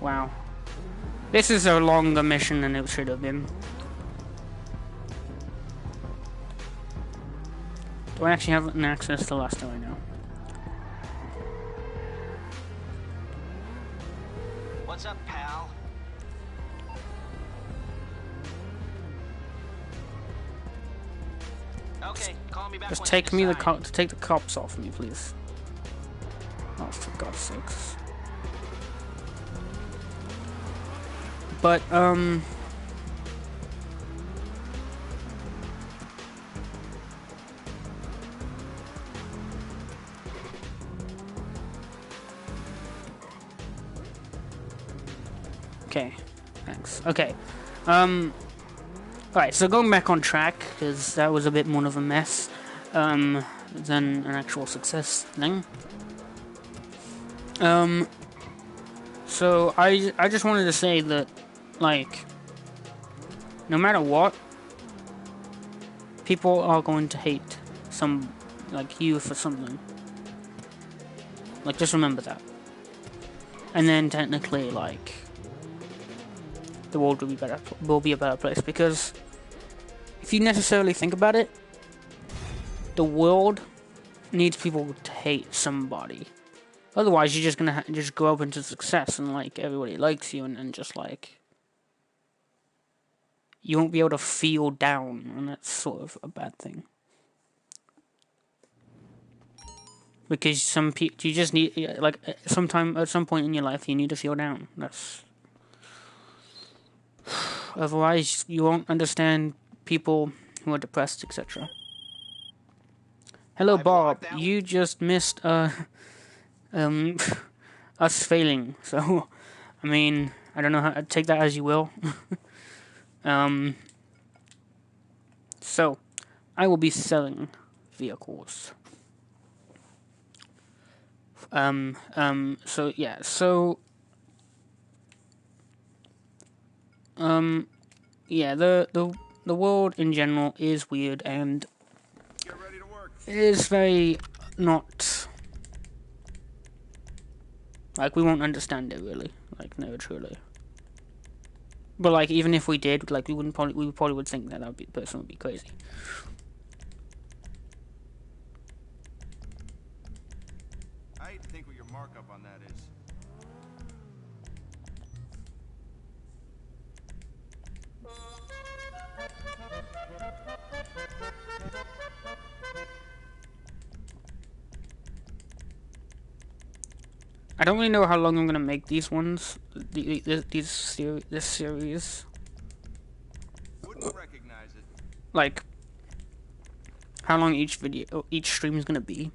S1: Wow. This is a longer mission than it should have been. Do I actually have an access to Lester right now?
S4: What's up, pal? Okay, call me back.
S1: Just take the cops off me, please. Oh, for God's sakes. But, okay, thanks. Okay, alright, so going back on track, because that was a bit more of a mess, than an actual success thing. So I just wanted to say that, like, no matter what, people are going to hate like, you for something. Like, just remember that. And then technically, like, the world will be a better place, because if you necessarily think about it, the world needs people to hate somebody. Otherwise, you're just gonna just grow up into success, and like everybody likes you, and just like you won't be able to feel down, and that's sort of a bad thing. Because some people, you just need, like, at some point in your life, you need to feel down. That's otherwise you won't understand people who are depressed, etc. Hello, Bob. You just missed us failing. So, I mean, I don't know how to take that as you will. So, I will be selling vehicles. So yeah, so yeah, the world in general is weird, and it is very not, like, we won't understand it really, like, never truly. But like, even if we did, like, we probably would think that person would be crazy.
S5: I hate to think what your markup on that is.
S1: I don't really know how long I'm gonna make these ones, this series.
S5: Wouldn't recognize it.
S1: Like, how long each stream is gonna be.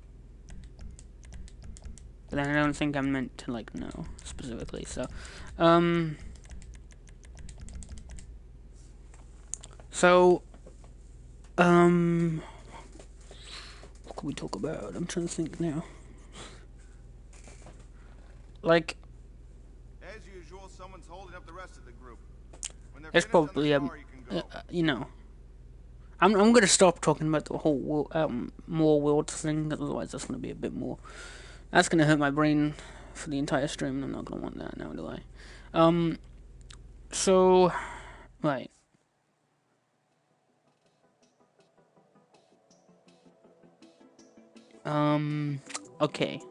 S1: But then I don't think I'm meant to, like, know specifically. So, what can we talk about? I'm trying to think now. Like,
S5: As usual, someone's holding up the rest of the group. When they're
S1: it's
S5: finished on the
S1: probably
S5: floor, you can go.
S1: you know, I'm gonna stop talking about the whole more world thing. Otherwise, that's gonna be a bit more. That's gonna hurt my brain for the entire stream, and I'm not gonna want that now, do I? So, right. Okay.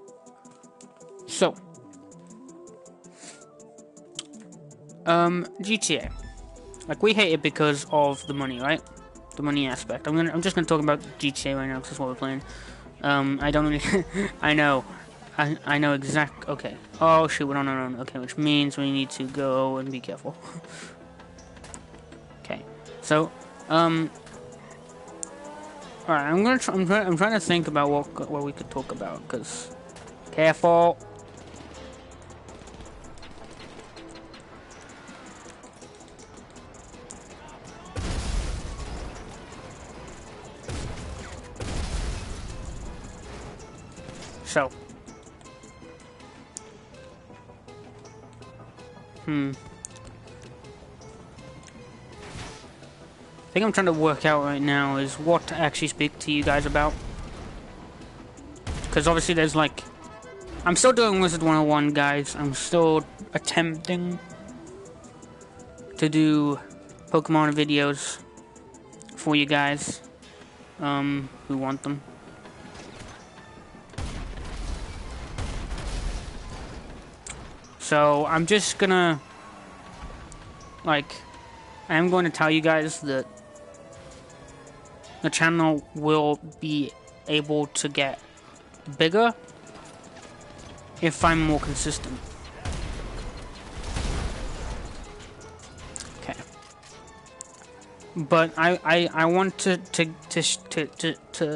S1: So, GTA. Like, we hate it because of the money, right? The money aspect. I'm just gonna talk about GTA right now because that's what we're playing. I don't really. I know okay. Oh shoot, we're on our own. Okay, which means we need to go and be careful. Okay, so alright, I'm trying to think about what we could talk about, because careful. So, I think I'm trying to work out right now is what to actually speak to you guys about. Because obviously there's, like, I'm still doing Wizard 101, guys. I'm still attempting to do Pokemon videos for you guys who want them. So I'm just gonna, like, I am going to tell you guys that the channel will be able to get bigger if I'm more consistent. Okay. But I want to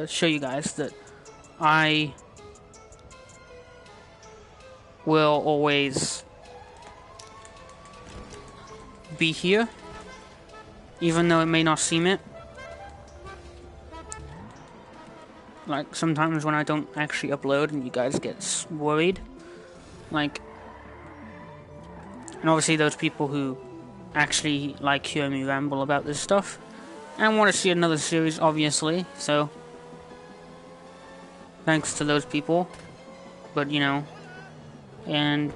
S1: show you guys that I will always be here, even though it may not seem it. Like, sometimes when I don't actually upload and you guys get worried. Like, and obviously those people who actually like hear me ramble about this stuff and want to see another series, obviously, so thanks to those people. But, you know, and,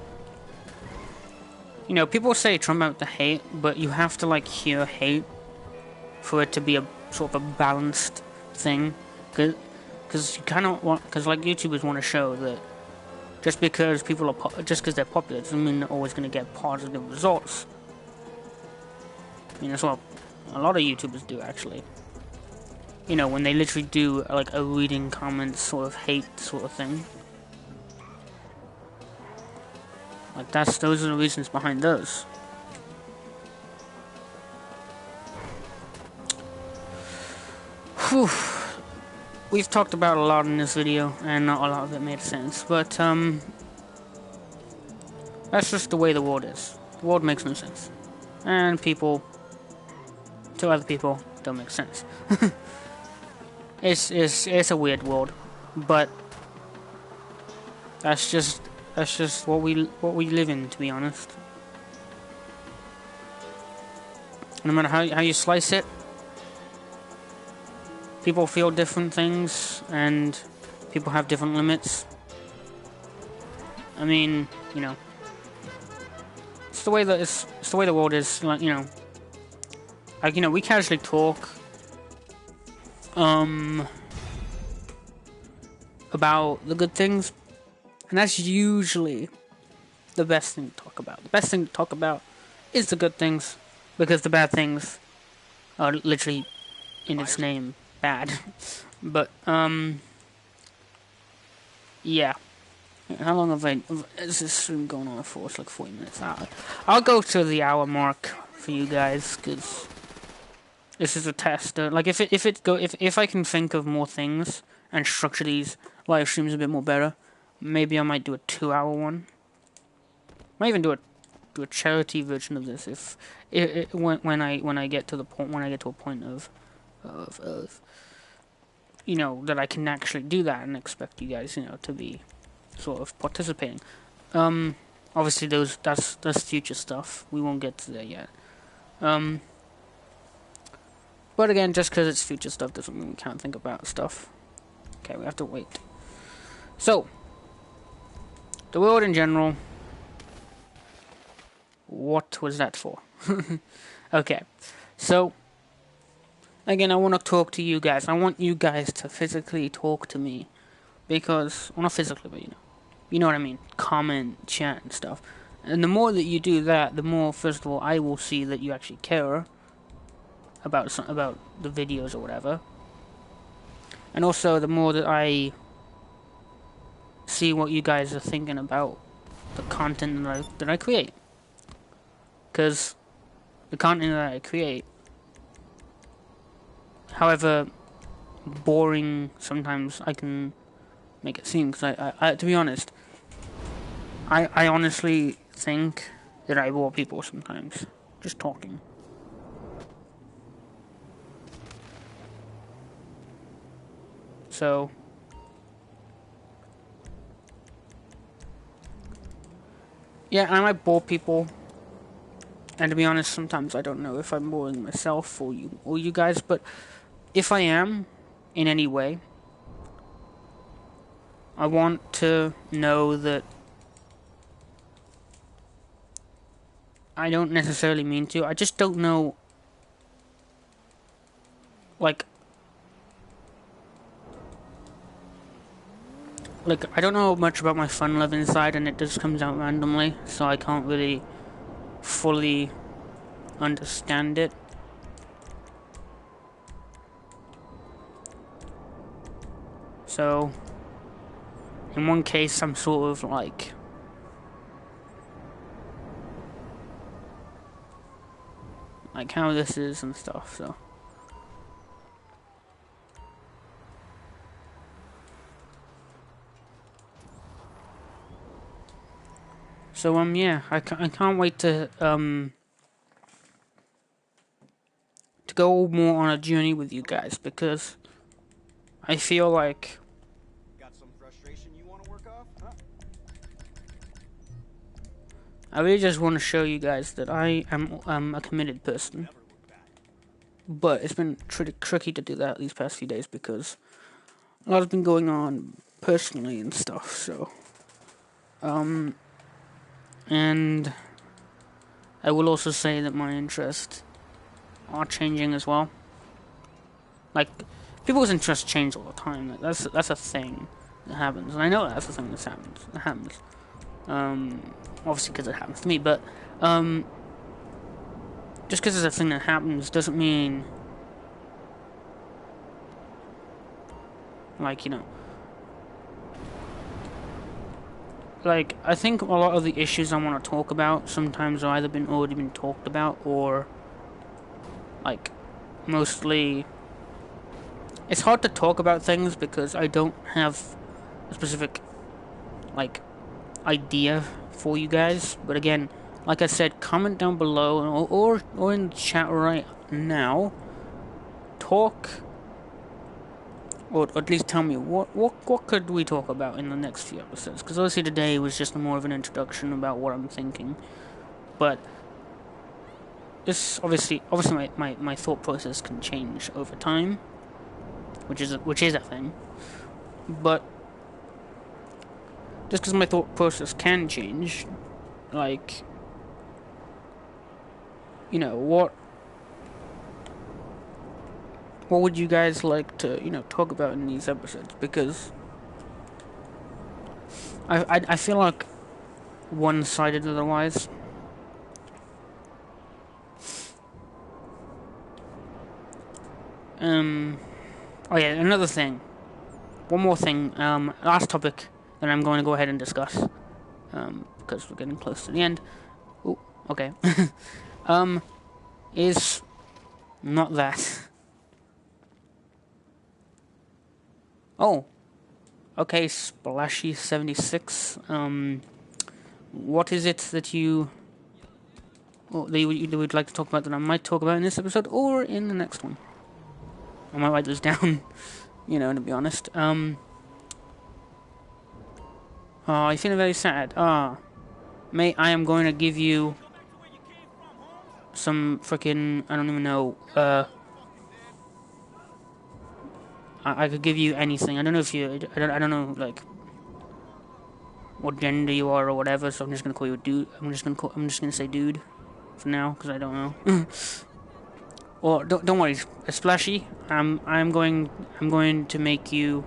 S1: you know, people say Trump out the hate, but you have to, like, hear hate for it to be a sort of a balanced thing. Because you kind of want, because like YouTubers want to show that just because people are just because they're popular doesn't mean they're always going to get positive results. I mean, that's what a lot of YouTubers do, actually. You know, when they literally do like a reading comments sort of hate sort of thing. Like those are the reasons behind those. Whew. We've talked about a lot in this video, and not a lot of it made sense, but, that's just the way the world is. The world makes no sense. And people, to other people, don't make sense. It's a weird world, but that's just what we live in, to be honest. No matter how you slice it, people feel different things, and people have different limits. I mean, you know, it's the way that it's the way the world is. Like, you know, we casually talk, about the good things, and that's usually the best thing to talk about. The best thing to talk about is the good things, because the bad things are literally in its name. Bad. But, yeah. How long is this stream going on for? It's like 40 minutes. I'll go to the hour mark for you guys, because this is a test. Like, if I can think of more things and structure these live streams a bit more better, maybe I might do a 2-hour one. Might even do a charity version of this when I get to a point of you know, that I can actually do that and expect you guys, you know, to be sort of participating. Obviously that's future stuff. We won't get to that yet. But again, just because it's future stuff doesn't mean we can't think about stuff. Okay, we have to wait. So, the world in general. What was that for? Okay, so again, I want to talk to you guys. I want you guys to physically talk to me, because, well, not physically, but you know what I mean. Comment, chat, and stuff. And the more that you do that, the more, first of all, I will see that you actually care about the videos or whatever. And also, the more that I see what you guys are thinking about the content that I create. Because the content that I create, however boring sometimes I can make it seem, because I to be honest, I honestly think that I bore people sometimes, just talking. So, yeah, I might bore people. And to be honest, sometimes I don't know if I'm boring myself or you guys, but if I am, in any way, I want to know that I don't necessarily mean to. I just don't know, like, I don't know much about my fun love inside, and it just comes out randomly, so I can't really fully understand it. So, in one case, I'm sort of like like how this is and stuff. So yeah, I can't wait to go more on a journey with you guys, because I feel like
S5: Got some frustration you want to work off, huh?
S1: I really just want to show you guys that I am a committed person. But it's been tricky to do that these past few days because a lot has been going on personally and stuff. So, and I will also say that my interests are changing as well. Like, people's interests change all the time. Like, that's a thing that happens, and I know that's a thing that happens. Obviously because it happens to me, but just because it's a thing that happens doesn't mean, like, you know, like, I think a lot of the issues I want to talk about sometimes have either already been talked about, or like mostly it's hard to talk about things because I don't have a specific like idea for you guys. But again, like I said, comment down below or in the chat right now. Talk, or at least tell me what could we talk about in the next few episodes, because obviously today was just more of an introduction about what I'm thinking, but this obviously my thought process can change over time, which is a thing. But just because my thought process can change, like, you know, what would you guys like to, you know, talk about in these episodes? Because I feel like one-sided otherwise. Oh yeah, another thing. One more thing. Last topic that I'm going to go ahead and discuss. Because we're getting close to the end. Ooh, okay. Is not that. Oh. Okay, Splashy76. What is it that you would like to talk about that I might talk about in this episode or in the next one? I might write this down, you know, to be honest. Oh, you're feeling very sad. Mate, I am going to give you some freaking, I don't even know, I could give you anything. I don't know if you, I don't know, like, what gender you are or whatever, so I'm just gonna call you a dude. I'm just gonna say dude for now, because I don't know. Well, don't worry, Splashy. I'm going to make you.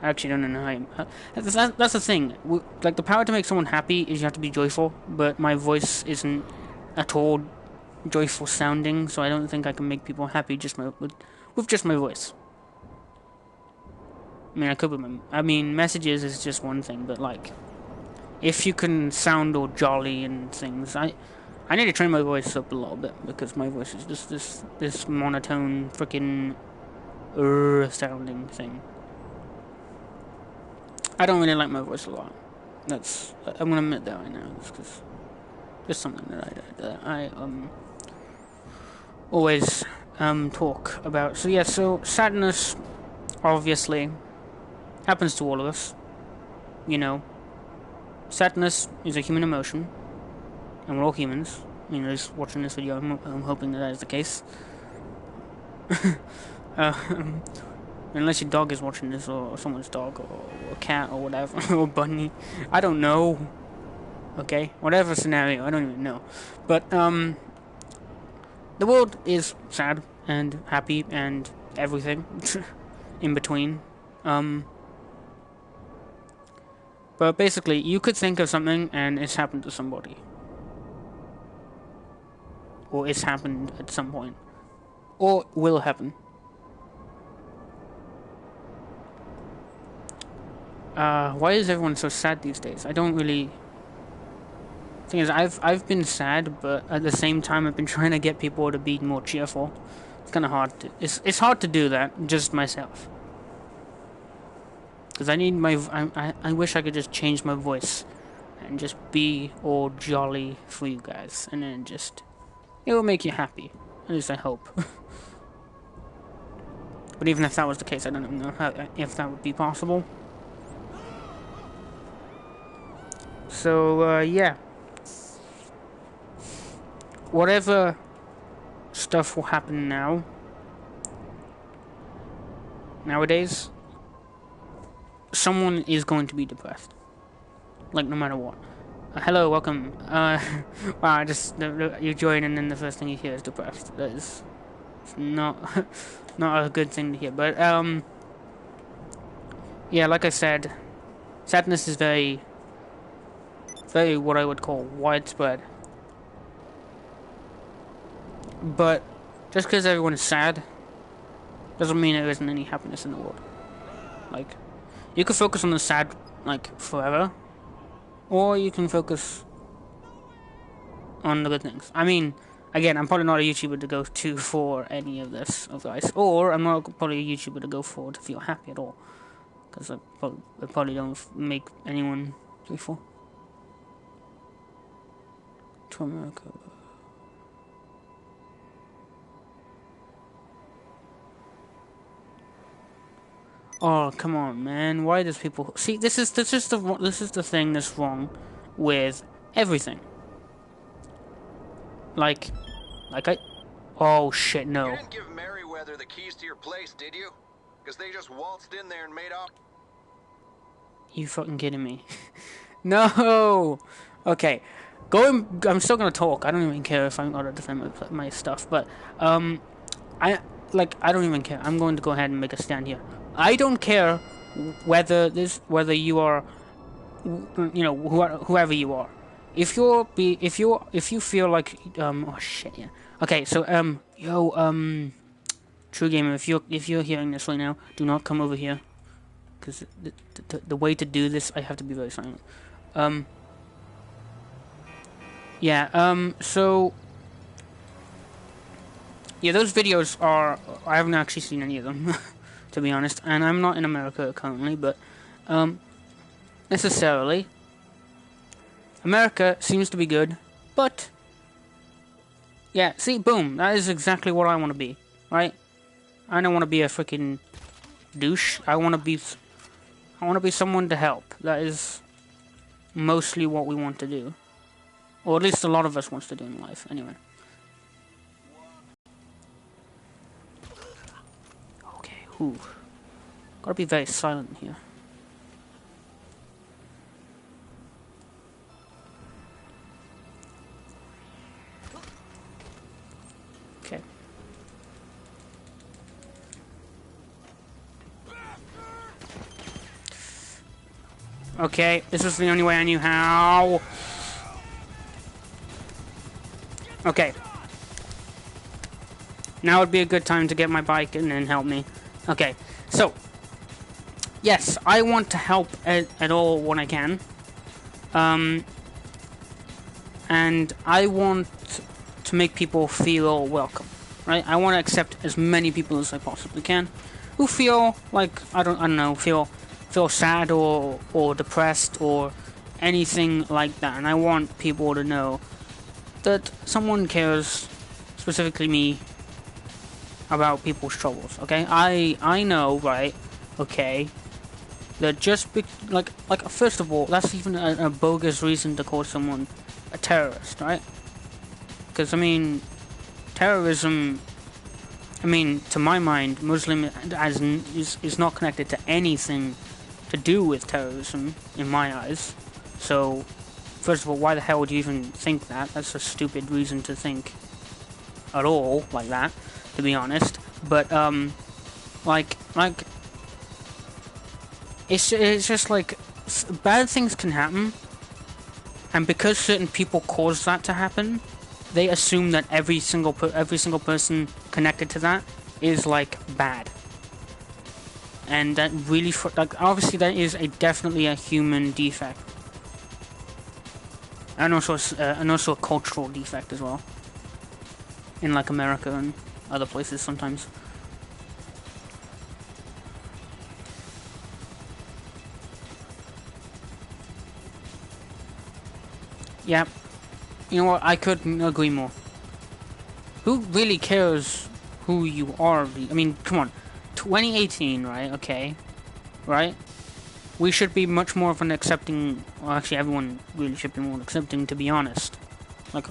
S1: Actually, no. That's the thing. Like, the power to make someone happy is you have to be joyful, but my voice isn't at all joyful sounding, so I don't think I can make people happy with just my voice. I mean, I could, messages is just one thing, but like, if you can sound all jolly and things, I need to train my voice up a little bit, because my voice is just this monotone freaking sounding thing. I don't really like my voice a lot. I'm gonna admit that right now. It's because it's something that I always talk about. So yeah, so sadness obviously happens to all of us. You know, sadness is a human emotion, and we're all humans. You know, just watching this video, I'm hoping that is the case. Unless your dog is watching this, or someone's dog, or a cat, or whatever, or bunny. I don't know. Okay? Whatever scenario, I don't even know. But, the world is sad, and happy, and everything in between. But basically, you could think of something, and it's happened to somebody. Or it's happened at some point. Or will happen. Why is everyone so sad these days? I don't really Thing is, I've been sad, but at the same time, I've been trying to get people to be more cheerful. It's kind of hard to. It's hard to do that just myself. Because I need my. I wish I could just change my voice, and just be all jolly for you guys, and then just it will make you happy. At least I hope. But even if that was the case, I don't even know if that would be possible. So yeah. Whatever stuff will happen nowadays, someone is going to be depressed. Like, no matter what. Hello, welcome. Wow, you join and then the first thing you hear is depressed. That is not a good thing to hear. But, yeah, like I said, sadness is very what I would call widespread. But just because everyone is sad doesn't mean there isn't any happiness in the world. Like, you can focus on the sad, like, forever, or you can focus on the good things. I mean, again, I'm probably not a YouTuber to go to for any of this advice, or I'm not probably a YouTuber to go for to feel happy at all, because I probably don't make anyone joyful. To America. Oh, come on, man. Why does people... See, this is the thing that's wrong with everything. Like I... Oh, shit, no.
S6: You didn't give Merryweather the keys to your place, did you? Because they just waltzed in there and made off.
S1: You fucking kidding me? No! Okay. I'm still gonna talk. I don't even care if I'm gonna defend my stuff, but, I don't even care. I'm going to go ahead and make a stand here. I don't care whether you are, you know, whoever you are. If you feel like oh shit, yeah. Okay, so True Gamer, if you're hearing this right now, do not come over here, because the way to do this, I have to be very silent. So yeah, those videos are, I haven't actually seen any of them. To be honest, and I'm not in America currently, but necessarily America seems to be good, but yeah, see, boom, that is exactly what I want to be, right? I don't want to be a freaking douche. I want to be someone to help. That is mostly what we want to do, or at least a lot of us wants to do in life, anyway. Ooh. Gotta be very silent here. Okay. Okay, this is the only way I knew how. Okay. Now would be a good time to get my bike and then help me. Okay, so, yes, I want to help at all when I can, and I want to make people feel welcome, right? I want to accept as many people as I possibly can, who feel like, I don't know, feel sad or depressed or anything like that, and I want people to know that someone cares, specifically me, about people's troubles, okay? I know, right, okay, that just like first of all, that's even a bogus reason to call someone a terrorist, right? Because, I mean, terrorism, I mean, to my mind, Muslim is not connected to anything to do with terrorism, in my eyes. So, first of all, why the hell would you even think that? That's a stupid reason to think at all, like that, to be honest. But it's just like bad things can happen, and because certain people cause that to happen, they assume that every single person connected to that is like bad, and that really obviously that is definitely a human defect. and also a cultural defect as well. In like America and other places sometimes. Yeah, you know what? I couldn't agree more. Who really cares who you are? I mean, come on, 2018, right? Okay, right? We should be much more of an accepting. Well, actually, everyone really should be more accepting, to be honest. Like,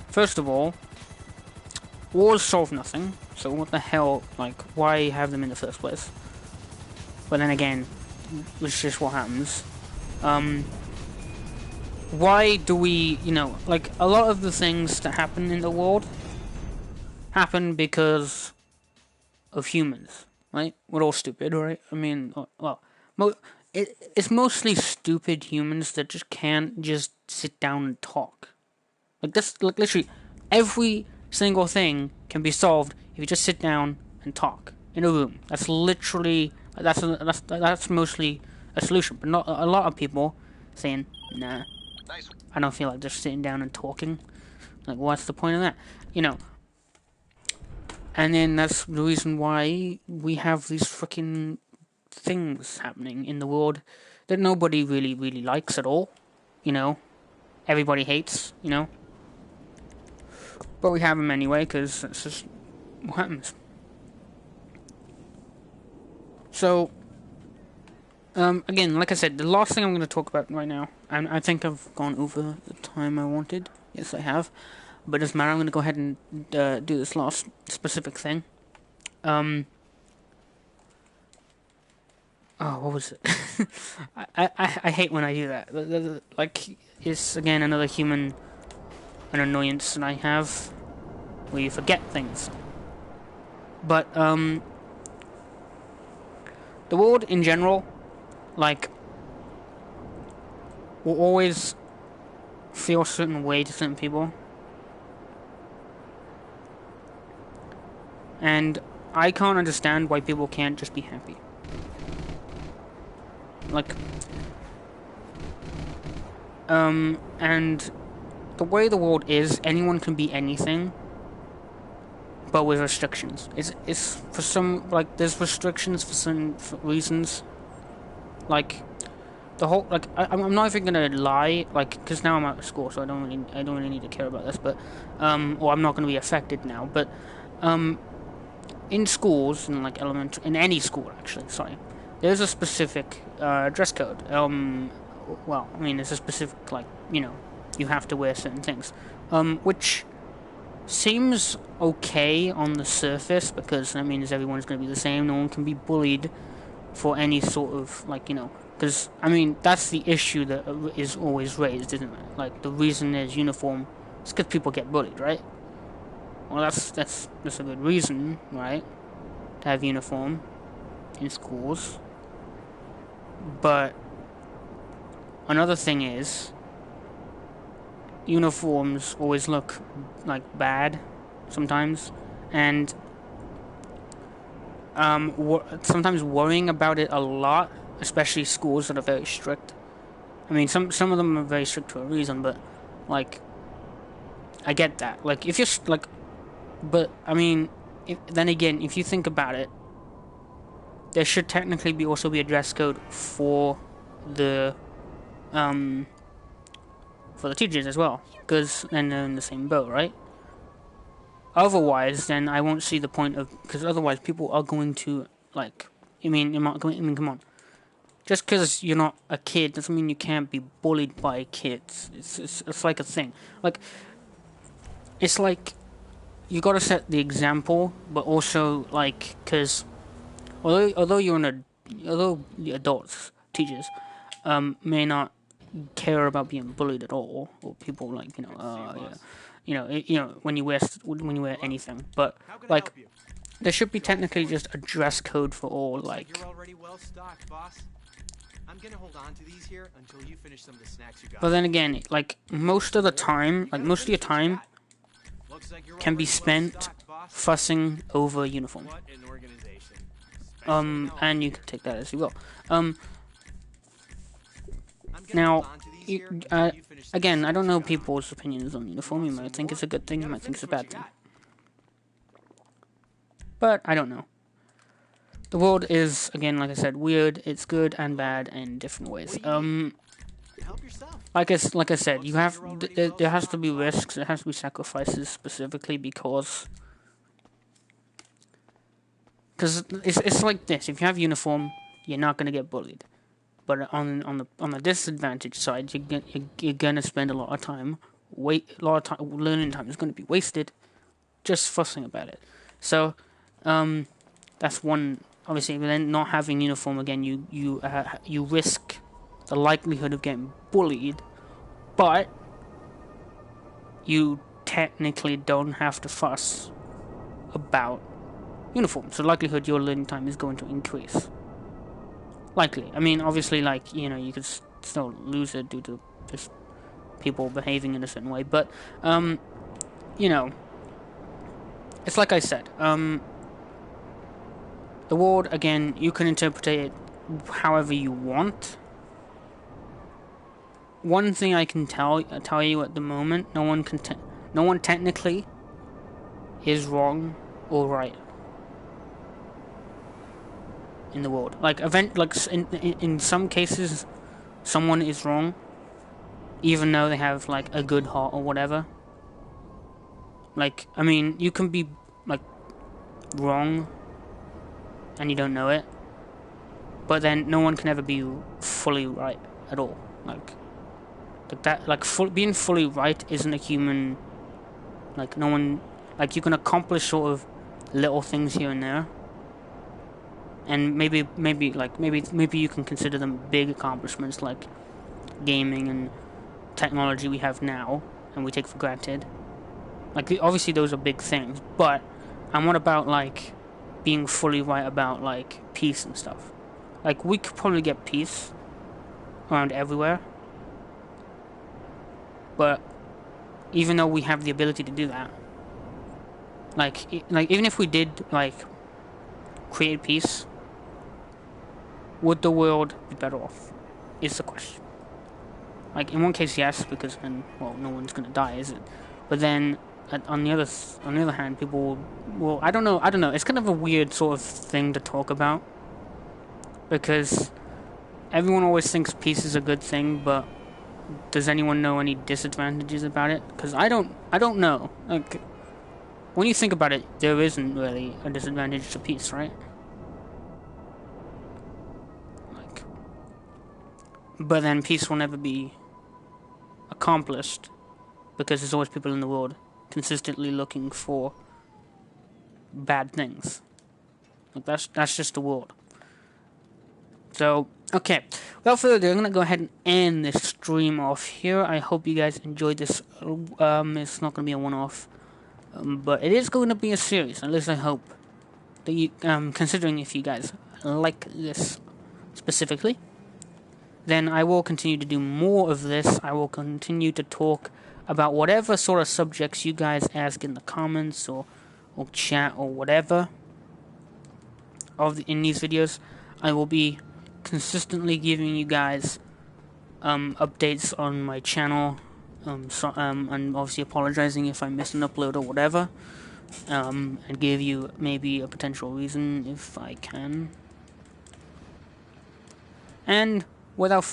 S1: first of all, wars solve nothing. So what the hell? Like, why have them in the first place? But then again, it's just what happens. Why do we, you know, like, a lot of the things that happen in the world happen because of humans, right? We're all stupid, right? I mean, well, it's mostly stupid humans that just can't just sit down and talk. Like, this, like, literally, every single thing can be solved if you just sit down and talk in a room. That's literally, that's mostly a solution. But not a lot of people saying, nah.
S6: Nice.
S1: I don't feel like just sitting down and talking. Like, what's the point of that? You know. And then that's the reason why we have these freaking things happening in the world that nobody really likes at all. You know. Everybody hates, you know. But we have them anyway, because that's just what happens. So, again, like I said, the last thing I'm going to talk about right now, and I think I've gone over the time I wanted. Yes, I have. But it doesn't matter, I'm going to go ahead and do this last specific thing. Oh, what was it? I hate when I do that. Like, it's, again, another human an annoyance that I have, where you forget things. But, the world in general, like, will always feel a certain way to certain people. And I can't understand why people can't just be happy. Like, and the way the world is, anyone can be anything, but with restrictions. It's for some, like, there's restrictions for some reasons. Like, the whole, like, I'm not even gonna lie, like, because now I'm out of school, so I don't really need to care about this, but, or I'm not gonna be affected now, but, in schools, in, like, in any school, actually, sorry, there's a specific, dress code. Well, I mean, there's a specific, like, you know, you have to wear certain things, which seems okay on the surface, because that means everyone's going to be the same, no one can be bullied for any sort of, like, you know, because, I mean, that's the issue that is always raised, isn't it? Like, the reason there's uniform is because people get bullied, right? Well, that's a good reason, right, to have uniform in schools. But another thing is, uniforms always look, like, bad sometimes, and sometimes worrying about it a lot, especially schools that are very strict. I mean, some of them are very strict for a reason, but, like, I get that. Like, if you're, like, but, I mean, then again, if you think about it, there should technically also be a dress code for the teachers as well, because then they're in the same boat, right? Otherwise, then I won't see the point of, because otherwise people are going to, like, I mean, come on. Just because you're not a kid doesn't mean you can't be bullied by kids. It's like a thing. Like, it's like, you gotta set the example, but also, like, because although the adults, teachers, may not care about being bullied at all, or people, like, when you wear anything, but, like, there should be technically just a dress code for all, like.
S7: You're already well stocked, boss. I'm gonna hold on to these here until you finish some of the snacks you got.
S1: But then again, like, most of your time can be spent fussing over uniform. And you can take that as you will. Now,
S7: these here until you finish some
S1: again, I don't know
S7: snacks you got.
S1: people's opinions on uniform. You might think it's a good thing, you might think it's a bad thing. But I don't know. The world is, again, like I said, weird. It's good and bad in different ways.
S7: Help yourself.
S1: Like I said, you have there has to be risks. There has to be sacrifices specifically because it's like this. If you have uniform, you're not gonna get bullied. But on the disadvantage side, you're gonna spend a lot of time. Learning time is gonna be wasted just fussing about it. So that's one. Obviously, then not having uniform again, you risk the likelihood of getting bullied, but you technically don't have to fuss about uniform. So likelihood your learning time is going to increase. Likely. I mean, obviously, like, you know, you could still lose it due to just people behaving in a certain way, but you know, it's like I said. The world, again, you can interpret it however you want. One thing I can tell you at the moment, no one technically is wrong or right in the world. Like in some cases, someone is wrong, even though they have like a good heart or whatever. Like, I mean, you can be like wrong and you don't know it, but then no one can ever be fully right at all. Being fully right isn't a human. Like, no one, like, you can accomplish sort of little things here and there, and maybe you can consider them big accomplishments, like gaming and technology we have now and we take for granted. Like, obviously those are big things, but I'm not about like being fully right about like peace and stuff. Like, we could probably get peace around everywhere, but even though we have the ability to do that, like even if we did like create peace, would the world be better off? Is the question. Like, in one case, yes, because then, well, no one's gonna die, is it? But then on the other hand, people will I don't know. It's kind of a weird sort of thing to talk about, because everyone always thinks peace is a good thing, but does anyone know any disadvantages about it? Because I don't know. Like, when you think about it, there isn't really a disadvantage to peace, right? Like, but then peace will never be accomplished because there's always people in the world consistently looking for bad things. Like, that's just the world. So, okay, without further ado, I'm gonna go ahead and end this stream off here. I hope you guys enjoyed this. It's not gonna be a one-off, but it is going to be a series. At least I hope that you, considering if you guys like this specifically, then I will continue to do more of this. I will continue to talk about whatever sort of subjects you guys ask in the comments or chat or whatever in these videos. I will be consistently giving you guys updates on my channel, and obviously apologizing if I miss an upload or whatever, and give you maybe a potential reason if I can. And without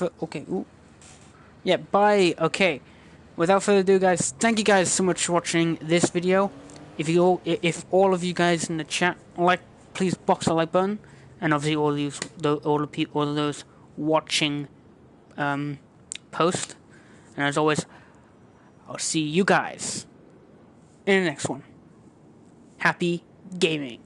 S1: without further ado, guys, thank you guys so much for watching this video. If all of you guys in the chat please box the like button, and obviously all of those watching post. And as always, I'll see you guys in the next one. Happy gaming.